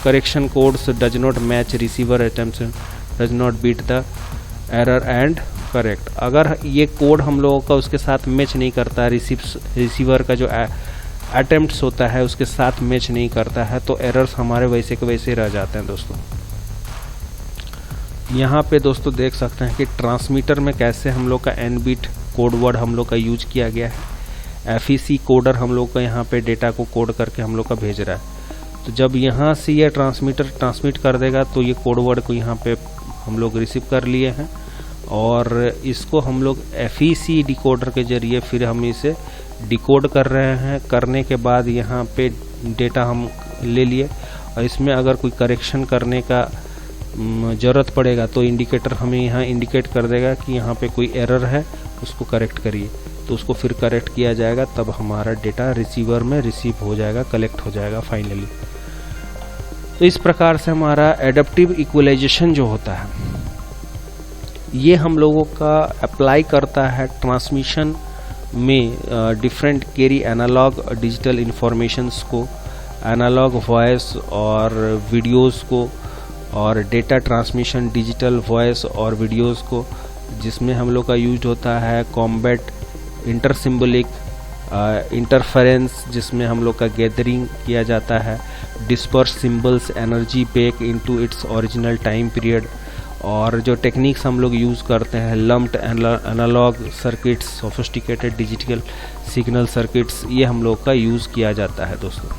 correction codes does not match receiver attempt does not beat the error and correct. अगर ये कोड हम लोगों का उसके साथ मैच नहीं करता, रिसीवर का जो अटेम्प्ट्स होता है उसके साथ मैच नहीं करता है, तो एरर्स हमारे वैसे के वैसे रह जाते हैं दोस्तों। यहाँ पे दोस्तों देख सकते हैं कि ट्रांसमीटर में कैसे हम लोग का n बिट कोड वर्ड हम लोग का यूज किया गया है। FEC कोडर हम लोग का यहाँ पे डेटा को कोड करके हम लोग का भेज रहा है। तो जब यहाँ से ये ट्रांसमीटर ट्रांसमिट कर देगा तो ये कोड वर्ड को यहाँ पे हम लोग रिसीव कर लिए हैं, और इसको हम लोग FEC डिकोडर के जरिए फिर हम इसे डिकोड कर रहे हैं। करने के बाद यहाँ पे डेटा हम ले लिए, और इसमें अगर कोई करेक्शन करने का ज़रूरत पड़ेगा तो इंडिकेटर हमें यहाँ इंडिकेट कर देगा कि यहाँ पे कोई एरर है, उसको करेक्ट करिए। तो उसको फिर करेक्ट किया जाएगा, तब हमारा डेटा रिसीवर में रिसीव हो जाएगा, कलेक्ट हो जाएगा फाइनली। तो इस प्रकार से हमारा एडेप्टिव इक्वलाइजेशन जो होता है ये हम लोगों का अप्लाई करता है ट्रांसमिशन में different carry analogue digital informations को, एनालॉग वॉइस और वीडियोस को, और डेटा ट्रांसमिशन डिजिटल वॉइस और वीडियोस को, जिसमें हम लोग का यूज होता है कॉम्बैट इंटरसिम्बोलिक इंटरफेरेंस, जिसमें हम लोग का गैदरिंग किया जाता है, disperse symbols energy back into its original time period, और जो टेक्निक्स हम लोग यूज़ करते हैं lumped analog circuits, sophisticated digital signal circuits, ये हम लोग का यूज़ किया जाता है दोस्तों।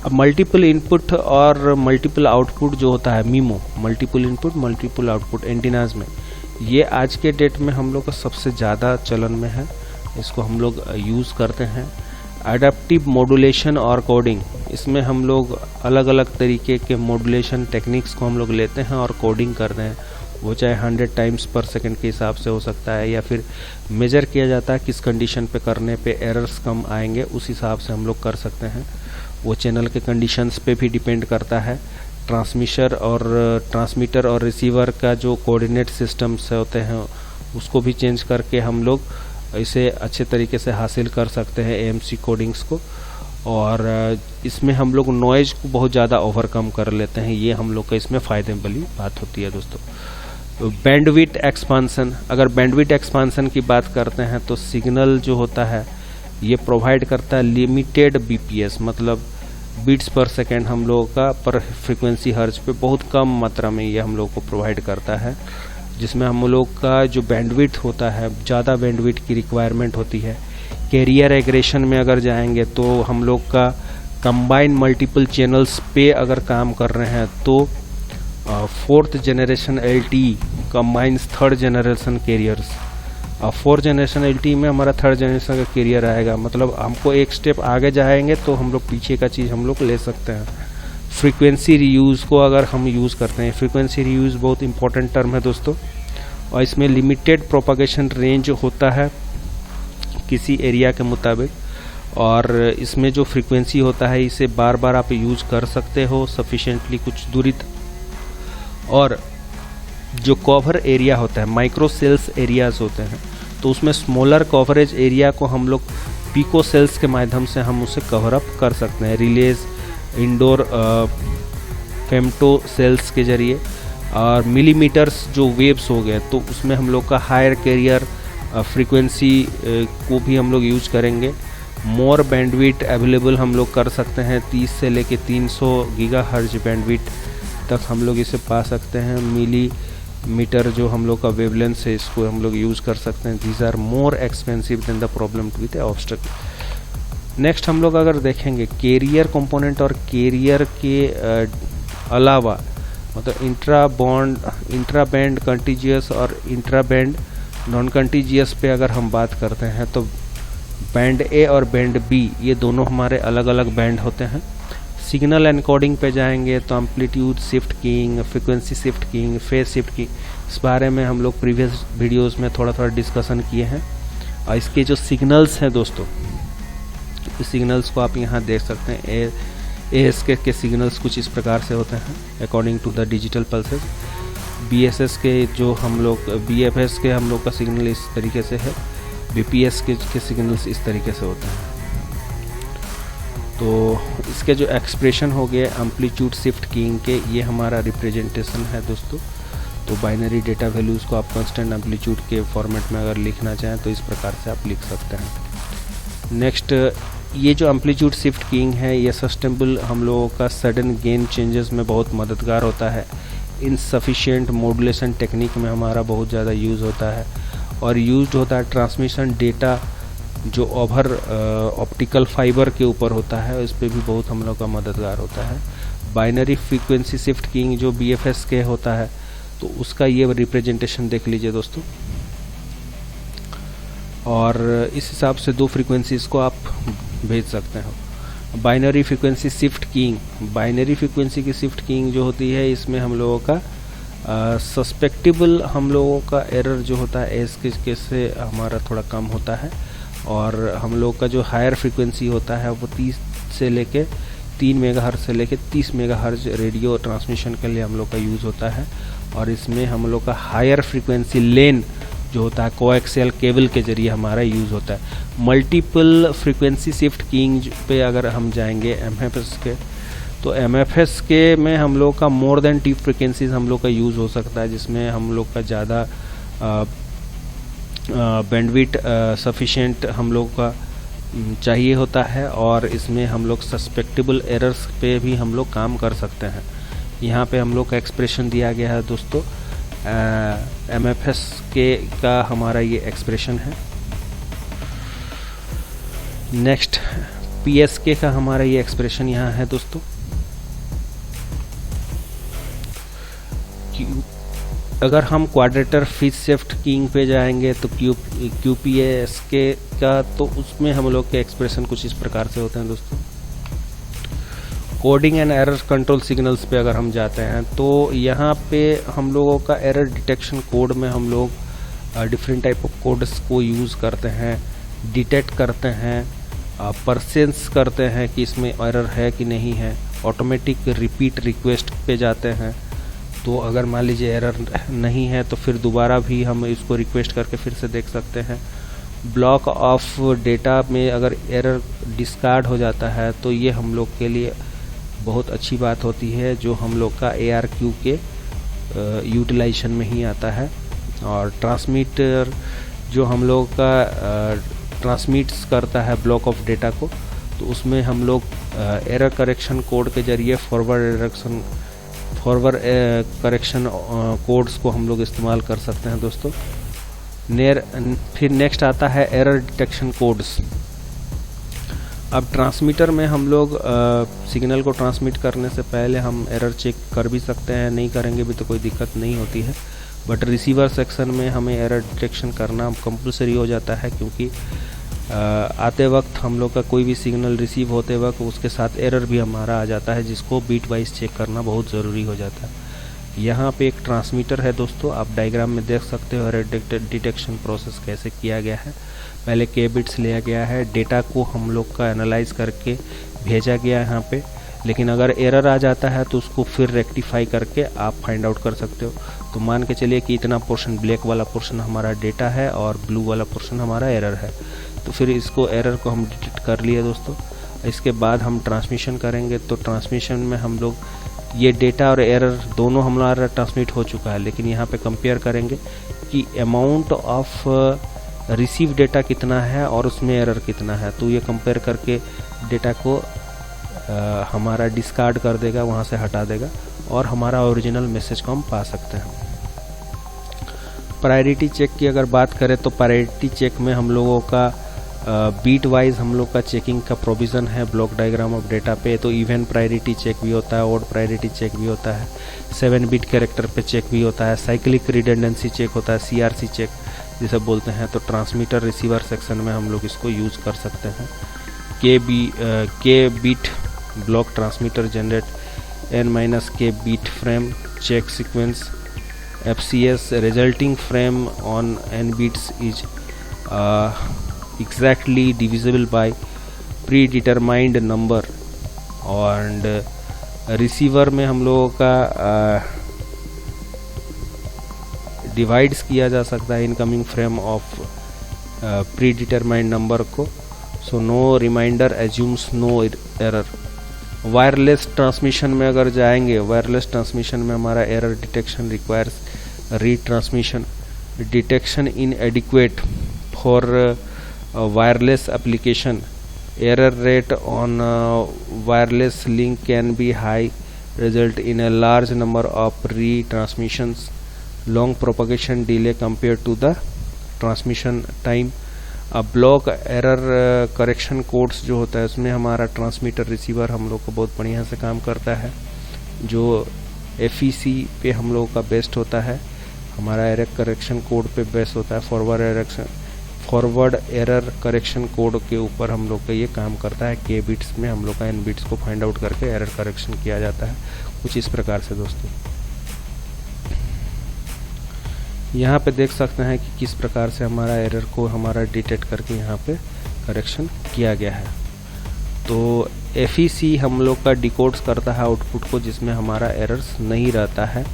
अब मल्टीपल इनपुट और मल्टीपल आउटपुट जो होता है memo, multiple input multiple output antennas में, ये आज के डेट में हम लोग का सबसे ज़्यादा चलन में है, इसको हम लोग यूज़ करते हैं। एडेप्टिव मॉड्यूलेशन और कोडिंग, इसमें हम लोग अलग अलग तरीके के मॉड्यूलेशन टेक्निक्स को हम लोग लेते हैं और कोडिंग करते हैं। वो चाहे 100 टाइम्स पर सेकंड के हिसाब से हो सकता है, या फिर मेजर किया जाता है किस कंडीशन पे करने पे एरर्स कम आएंगे, उस हिसाब से हम लोग कर सकते हैं। वो चैनल के कंडीशंस पे भी डिपेंड करता है। ट्रांसमीटर और रिसीवर का जो कोऑर्डिनेट सिस्टम्स होते हैं उसको भी चेंज करके हम लोग इसे अच्छे तरीके से हासिल कर सकते हैं AMC कोडिंग्स को, और इसमें हम लोग नॉइज को बहुत ज़्यादा ओवरकम कर लेते हैं। ये हम लोग का इसमें फ़ायदे वाली बात होती है दोस्तों। बैंडविड्थ एक्सपांसन, अगर बैंडविड्थ एक्सपांसन की बात करते हैं तो सिग्नल जो होता है ये प्रोवाइड करता है लिमिटेड BPS, मतलब बीट्स पर सेकेंड हम लोगों का पर फ्रीक्वेंसी हर्ज पे बहुत कम मात्रा में ये हम लोग को प्रोवाइड करता है, जिसमें हम लोग का जो बैंडविड्थ होता है ज़्यादा बैंडविड्थ की रिक्वायरमेंट होती है। कैरियर एग्रेशन में अगर जाएंगे तो हम लोग का कंबाइन मल्टीपल चैनल्स पे अगर काम कर रहे हैं तो 4th generation LTE combines 3rd generation carriers. 4th generation LTE में हमारा 3rd जनरेशन का कैरियर आएगा, मतलब हमको एक स्टेप आगे जाएंगे तो हम लोग पीछे का चीज़ हम लोग ले सकते हैं। फ्रीक्वेंसी रीयूज़ को अगर हम यूज़ करते हैं, फ्रीक्वेंसी रीयूज़ बहुत इंपॉर्टेंट टर्म है दोस्तों, और इसमें लिमिटेड प्रोपागेशन रेंज होता है किसी एरिया के मुताबिक, और इसमें जो फ्रीक्वेंसी होता है इसे बार बार आप यूज़ कर सकते हो सफिशिएंटली कुछ दूरी तक। और जो कवर एरिया होता है माइक्रो सेल्स एरियाज होते हैं, तो उसमें स्मॉलर कवरेज एरिया को हम लोग पिको सेल्स के माध्यम से हम उसे कवर अप कर सकते हैं, रिलेज इंडोर फेमटो सेल्स के जरिए। और मिलीमीटर्स जो वेव्स हो गए तो उसमें हम लोग का हायर कैरियर फ्रीक्वेंसी को भी हम लोग यूज करेंगे। मोर बैंडविड्थ अवेलेबल हम लोग कर सकते हैं, 30 से लेके 300 गीगाहर्ट्ज बैंडविड्थ तक हम लोग इसे पा सकते हैं। मिलीमीटर जो हम लोग का वेवलेंथ है इसको हम लोग यूज़ कर सकते हैं। These are more expensive than the problem with obstruct. Next हम लोग अगर देखेंगे कैरियर कंपोनेंट और कैरियर के अलावा, मतलब इंट्रा बैंड कंटीजियस और इंट्रा बैंड नॉन कंटीजियस पे अगर हम बात करते हैं तो बैंड ए और बैंड बी ये दोनों हमारे अलग अलग बैंड होते हैं। सिग्नल एनकोडिंग पे जाएंगे तो amplitude shift keying, frequency shift keying, phase shift keying, इस बारे में हम लोग प्रीवियस वीडियोस में थोड़ा डिस्कशन किए हैं। और इसके जो सिग्नल्स हैं दोस्तों, इस सिग्नल्स को आप यहाँ देख सकते हैं। ASK के सिग्नल्स कुछ इस प्रकार से होते हैं according to the digital pulses. BSS के जो हम लोग BFS के हम लोग का सिग्नल इस तरीके से है, BPS के सिग्नल्स इस तरीके से होते हैं। तो इसके जो एक्सप्रेशन हो गए एम्पलीट्यूड शिफ्ट कीइंग के, ये हमारा रिप्रेजेंटेशन है दोस्तों। तो बाइनरी डेटा वैल्यूज़ को आप कांस्टेंट एम्पलीट्यूड के फॉर्मेट में अगर लिखना चाहें तो इस प्रकार से आप लिख सकते हैं। नेक्स्ट, ये जो एम्पलीट्यूड शिफ्ट कीइंग है ये सस्टेनेबल हम लोगों का सडन गेन चेंजेस में बहुत मददगार होता है। इनसफिशिएंट मॉड्यूलेशन टेक्निक में हमारा बहुत ज़्यादा यूज़ होता है और यूज्ड होता है ट्रांसमिशन डेटा जो ओवर ऑप्टिकल फाइबर के ऊपर होता है, इस पर भी बहुत हम लोग का मददगार होता है। बाइनरी फ्रीक्वेंसी शिफ्ट कीइंग जो BFS के होता है तो उसका ये रिप्रेजेंटेशन देख लीजिए दोस्तों, और इस हिसाब से दो फ्रीक्वेंसीज को आप भेज सकते हो। Binary frequency shift keying, binary frequency की शिफ्ट कीइंग जो होती है इसमें हम लोगों का सस्पेक्टेबल हम लोगों का एरर जो होता है एस के से हमारा थोड़ा कम होता है, और हम लोग का जो हायर फ्रीक्वेंसी होता है वो 30 से लेके 3 मेगाहर्ट्ज से लेके 30 मेगाहर्ट्ज रेडियो ट्रांसमिशन के लिए हम लोग का यूज़ होता है। और इसमें हम लोग का हायर फ्रीक्वेंसी लेन जो होता है कोएक्सियल केबल के जरिए हमारा यूज़ होता है। मल्टीपल फ्रीक्वेंसी शिफ्ट कीइंग पे अगर हम जाएंगे MFS के, तो MFS के में हम लोग का मोर देन 2 फ्रीक्वेंसीज हम लोग का यूज़ हो सकता है, जिसमें हम लोग का ज़्यादा बैंडविड्थ सफिशिएंट हम लोग का चाहिए होता है, और इसमें हम लोग सस्पेक्टेबल एरर्स पे भी हम लोग काम कर सकते हैं। यहाँ पे हम लोग का एक्सप्रेशन दिया गया है दोस्तों, MFS के का हमारा ये एक्सप्रेशन है। नेक्स्ट, PSK का हमारा ये एक्सप्रेशन यहाँ है दोस्तों। अगर हम क्वाड्रेटर फेज शिफ्ट कीइंग पे जाएंगे तो QPSK का, तो उसमें हम लोग के एक्सप्रेशन कुछ इस प्रकार से होते हैं दोस्तों। Coding and error control signals पे अगर हम जाते हैं तो यहाँ पे हम लोगों का एरर डिटेक्शन कोड में हम लोग डिफरेंट टाइप ऑफ कोड्स को यूज़ करते हैं, डिटेक्ट करते हैं, परसेंस करते हैं कि इसमें एरर है कि नहीं है। ऑटोमेटिक रिपीट रिक्वेस्ट पे जाते हैं, तो अगर मान लीजिए एरर नहीं है तो फिर दोबारा भी हम इसको रिक्वेस्ट करके फिर से देख सकते हैं। ब्लॉक ऑफ डेटा में अगर एरर डिस्कार्ड हो जाता है तो ये हम लोग के लिए बहुत अच्छी बात होती है, जो हम लोग का ARQ के यूटिलाइजेशन में ही आता है। और ट्रांसमीटर जो हम लोग का ट्रांसमिट्स करता है ब्लॉक ऑफ डेटा को, तो उसमें हम लोग एरर करेक्शन कोड के जरिए फॉरवर्ड करेक्शन कोड्स को हम लोग इस्तेमाल कर सकते हैं दोस्तों। फिर नेक्स्ट आता है एरर डिटेक्शन कोड्स। अब ट्रांसमीटर में हम लोग सिग्नल को ट्रांसमिट करने से पहले हम एरर चेक कर भी सकते हैं, नहीं करेंगे भी तो कोई दिक्कत नहीं होती है, बट रिसीवर सेक्शन में हमें एरर डिटेक्शन करना कंपलसरी हो जाता है, क्योंकि आते वक्त हम लोग का कोई भी सिग्नल रिसीव होते वक्त उसके साथ एरर भी हमारा आ जाता है, जिसको बीट वाइज चेक करना बहुत ज़रूरी हो जाता है। यहाँ पे एक ट्रांसमीटर है दोस्तों, आप डायग्राम में देख सकते हो एरर डिटेक्शन प्रोसेस कैसे किया गया है। पहले K बिट्स लिया गया है, डेटा को हम लोग का एनालाइज करके भेजा गया है यहाँ पे, लेकिन अगर एरर आ जाता है तो उसको फिर रेक्टिफाई करके आप फाइंड आउट कर सकते हो। तो मान के चलिए कि इतना पोर्शन, ब्लैक वाला पोर्शन हमारा डेटा है और ब्लू वाला पोर्शन हमारा एरर है, तो फिर इसको एरर को हम डिटेक्ट कर लिए दोस्तों। इसके बाद हम ट्रांसमिशन करेंगे, तो ट्रांसमिशन में हम लोग ये डेटा और एरर दोनों हमारा ट्रांसमिट हो चुका है, लेकिन यहाँ पे कंपेयर करेंगे कि अमाउंट ऑफ रिसीव डेटा कितना है और उसमें एरर कितना है, तो ये कंपेयर करके डेटा को हमारा डिस्कार्ड कर देगा, वहाँ से हटा देगा, और हमारा ओरिजिनल मैसेज को हम पा सकते हैं। प्रायोरिटी चेक की अगर बात करें तो प्रायोरिटी चेक में हम लोगों का बीट वाइज हम लोग का चेकिंग का प्रोविज़न है ब्लॉक डायग्राम ऑफ डेटा पे। तो इवन प्रायोरिटी चेक भी होता है, ऑड प्रायोरिटी चेक भी होता है, 7 बिट कैरेक्टर पे चेक भी होता है, साइक्लिक रिडंडेंसी चेक होता है, CRC चेक जिसे बोलते हैं। तो ट्रांसमीटर रिसीवर सेक्शन में हम लोग इसको यूज़ कर सकते हैं। K bit block transmitter generate N-K bit frame check sequence FCS resulting frame on n bits is exactly divisible by predetermined number। और रिसीवर में हम लोगों का डिवाइड्स किया जा सकता है incoming frame of predetermined number को। So no remainder assumes no error. Wireless transmission में अगर जाएंगे, वायरलेस ट्रांसमिशन में हमारा error detection requires retransmission, detection inadequate for wireless application. Error rate on wireless link can be high, result in a large number of retransmissions. Long propagation delay compared to the transmission time. Block error correction codes जो होता है उसमें हमारा transmitter receiver हम लोग को बहुत बढ़िया से काम करता है, जो FEC पे हम लोग का बेस्ट होता है, हमारा एरर करेक्शन कोड पे बेस्ट होता है। फॉरवर्ड एरर करेक्शन कोड के ऊपर हम लोग का ये काम करता है। K बिट्स में हम लोग का N बिट्स को फाइंड आउट करके एरर करेक्शन किया जाता है, कुछ इस प्रकार से दोस्तों। यहाँ पे देख सकते हैं कि किस प्रकार से हमारा एरर को हमारा डिटेक्ट करके यहाँ पे करेक्शन किया गया है। तो FEC हम लोग का डिकोड्स करता है आउटपुट को, जिसमें हमारा एरर्स नहीं रहता है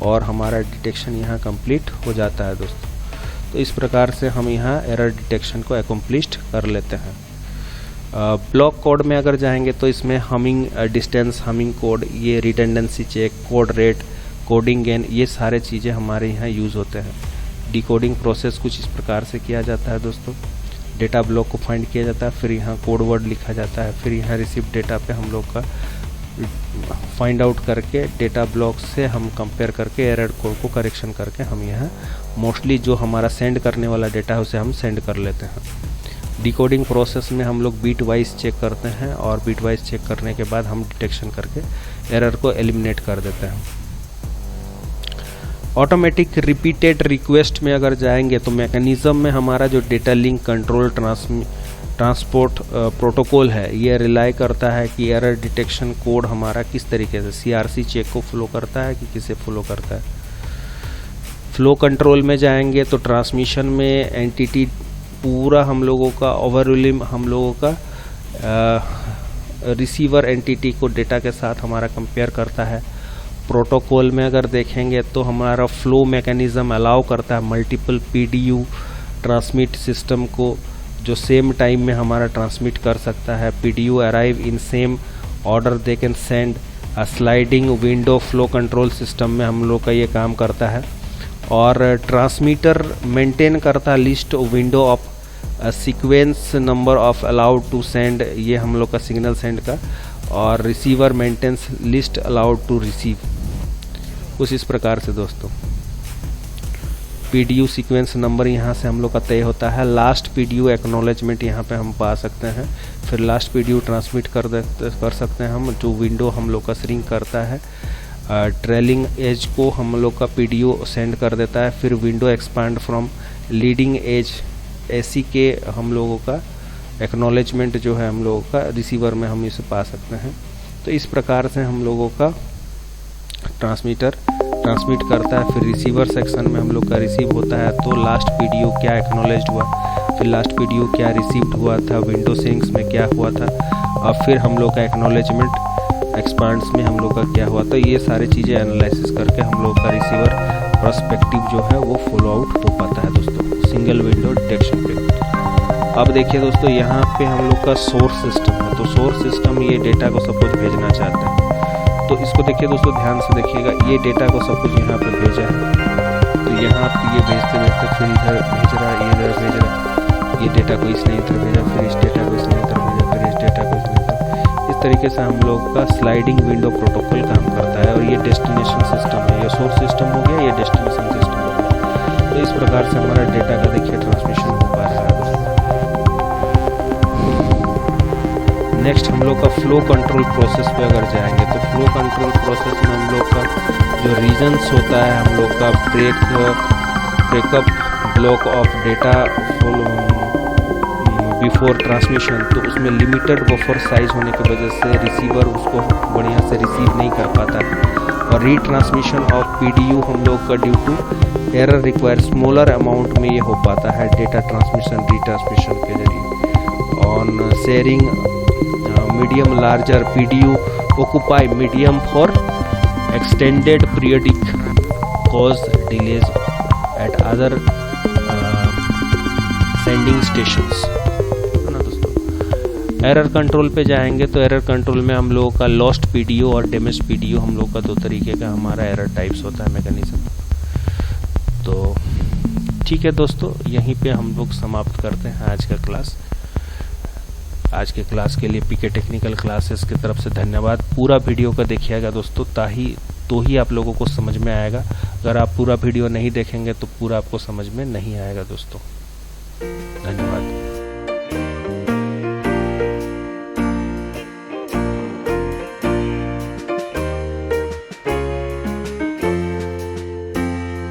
और हमारा डिटेक्शन यहाँ कंप्लीट हो जाता है दोस्तों। तो इस प्रकार से हम यहाँ एरर डिटेक्शन को एकम्प्लिश्ड कर लेते हैं। ब्लॉक कोड में अगर जाएंगे तो इसमें हमिंग डिस्टेंस, हमिंग कोड, ये redundancy check, code rate, coding gain, ये सारे चीज़ें हमारे यहाँ यूज़ होते हैं। डिकोडिंग प्रोसेस कुछ इस प्रकार से किया जाता है दोस्तों। डेटा ब्लॉक को फाइंड किया जाता है, फिर यहाँ कोड वर्ड लिखा जाता है, फिर यहाँ रिसीव डेटा पे हम लोग का फाइंड आउट करके डेटा ब्लॉक से हम कंपेयर करके एरर कोड को करेक्शन करके हम यहाँ मोस्टली जो हमारा सेंड करने वाला डेटा है उसे हम सेंड कर लेते हैं। डिकोडिंग प्रोसेस में हम लोग बीट वाइज चेक करते हैं और बीट वाइज चेक करने के बाद हम डिटेक्शन करके एरर को एलिमिनेट कर देते हैं। ऑटोमेटिक रिपीटेड रिक्वेस्ट में अगर जाएंगे तो मैकेनिज्म में हमारा जो data link control transport protocol है, ये रिलाई करता है कि एरर डिटेक्शन कोड हमारा किस तरीके से CRC चेक को फॉलो करता है कि किसे फॉलो करता है। फ्लो कंट्रोल में जाएंगे तो ट्रांसमिशन में एंटिटी पूरा हम लोगों का ओवरऑल हम लोगों का रिसीवर एंटिटी को डेटा के साथ हमारा कंपेयर करता है। प्रोटोकॉल में अगर देखेंगे तो हमारा फ्लो मैकेनिज्म अलाउ करता है मल्टीपल PDU ट्रांसमिट सिस्टम को, जो सेम टाइम में हमारा ट्रांसमिट कर सकता है। PDU arrive in same order they can send a sliding window flow control system में हम लोग का ये काम करता है। और ट्रांसमीटर मेंटेन करता है list window of sequence number of allowed to send, ये हम लोग का सिग्नल सेंड का। और receiver maintains list allowed to receive, कुछ इस प्रकार से दोस्तों। PDU सीक्वेंस नंबर यहाँ से हम लोग का तय होता है। लास्ट PDU एक्नॉलेजमेंट यहाँ पे हम पा सकते हैं, फिर लास्ट PDU ट्रांसमिट कर सकते हैं हम, जो विंडो हम लोग का श्रिंक करता है। ट्रेलिंग एज को हम लोग का PDU सेंड कर देता है, फिर window expand from leading edge, ऐसी के हम लोगों का एक्नॉलेजमेंट जो है हम लोगों का रिसीवर में हम इसे पा सकते हैं। तो इस प्रकार से हम लोगों का ट्रांसमीटर ट्रांसमिट करता है, फिर रिसीवर सेक्शन में हम लोग का रिसीव होता है। तो लास्ट PDU क्या एक्नॉलेज्ड हुआ, फिर लास्ट PDU क्या रिसीव्ड हुआ था, विंडो सिंक्स में क्या हुआ था, और फिर हम लोग का एक्नॉलेजमेंट एक्सपांड्स में हम लोग का क्या हुआ था। ये सारी चीज़ें एनालिसिस करके हम लोग का रिसीवर पर्सपेक्टिव जो है वो फॉलो आउट हो पाता है दोस्तों, सिंगल विंडो डिटेक्शन पे। अब देखिए दोस्तों, यहाँ पे हम लोग का सोर्स सिस्टम है। तो सोर्स सिस्टम ये डेटा को सपोज भेजना चाहता है, तो इसको देखिए दोस्तों, ध्यान से देखिएगा। ये डेटा को सपोज यहाँ पे भेजा है, तो यहाँ पे ये भेजते भेजते फिर इधर भेज रहा है, इधर भेज रहा है, ये डेटा को इसने इधर भेजा, फिर इस डेटा को इसने इधर भेजा, फिर इस डेटा को इसने इधर। इस तरीके से हम लोग का स्लाइडिंग विंडो प्रोटोकॉल काम करता है। और ये डेस्टिनेशन सिस्टम है, ये सोर्स सिस्टम हो गया, ये डेस्टिनेशन सिस्टम हो गया। तो इस प्रकार से हमारा डेटा का देखिए ट्रांसमिशन हो पा रहा है। नेक्स्ट हम लोग का फ्लो कंट्रोल प्रोसेस पे अगर जाएंगे तो फ्लो कंट्रोल प्रोसेस में हम लोग का जो रीजन्स होता है, हम लोग का breakup block of data before transmission, तो उसमें लिमिटेड बफर साइज होने की वजह से रिसीवर उसको बढ़िया से रिसीव नहीं कर पाता है। और रीट्रांसमिशन ऑफ PDU हम लोग का due to error require smaller amount में ये हो पाता है डेटा ट्रांसमिशन रीट्रांसमिशन के जरिए। On sharing medium larger PDU occupy medium for extended periodic cause delays at other sending stations, है ना दोस्तों। एरर कंट्रोल पे जाएंगे तो एरर कंट्रोल में हम लोगों का लॉस्ट PDU और डैमेज PDU हम लोग का दो तरीके का हमारा एरर टाइप्स होता है मैकेनिज्म। तो ठीक है दोस्तों, यहीं पे हम लोग समाप्त करते हैं आज का क्लास। आज के क्लास के लिए पीके टेक्निकल क्लासेस की तरफ से धन्यवाद। पूरा वीडियो का देखिएगा दोस्तों, तो ही आप लोगों को समझ में आएगा। अगर आप पूरा वीडियो नहीं देखेंगे तो पूरा आपको समझ में नहीं आएगा दोस्तों। धन्यवाद।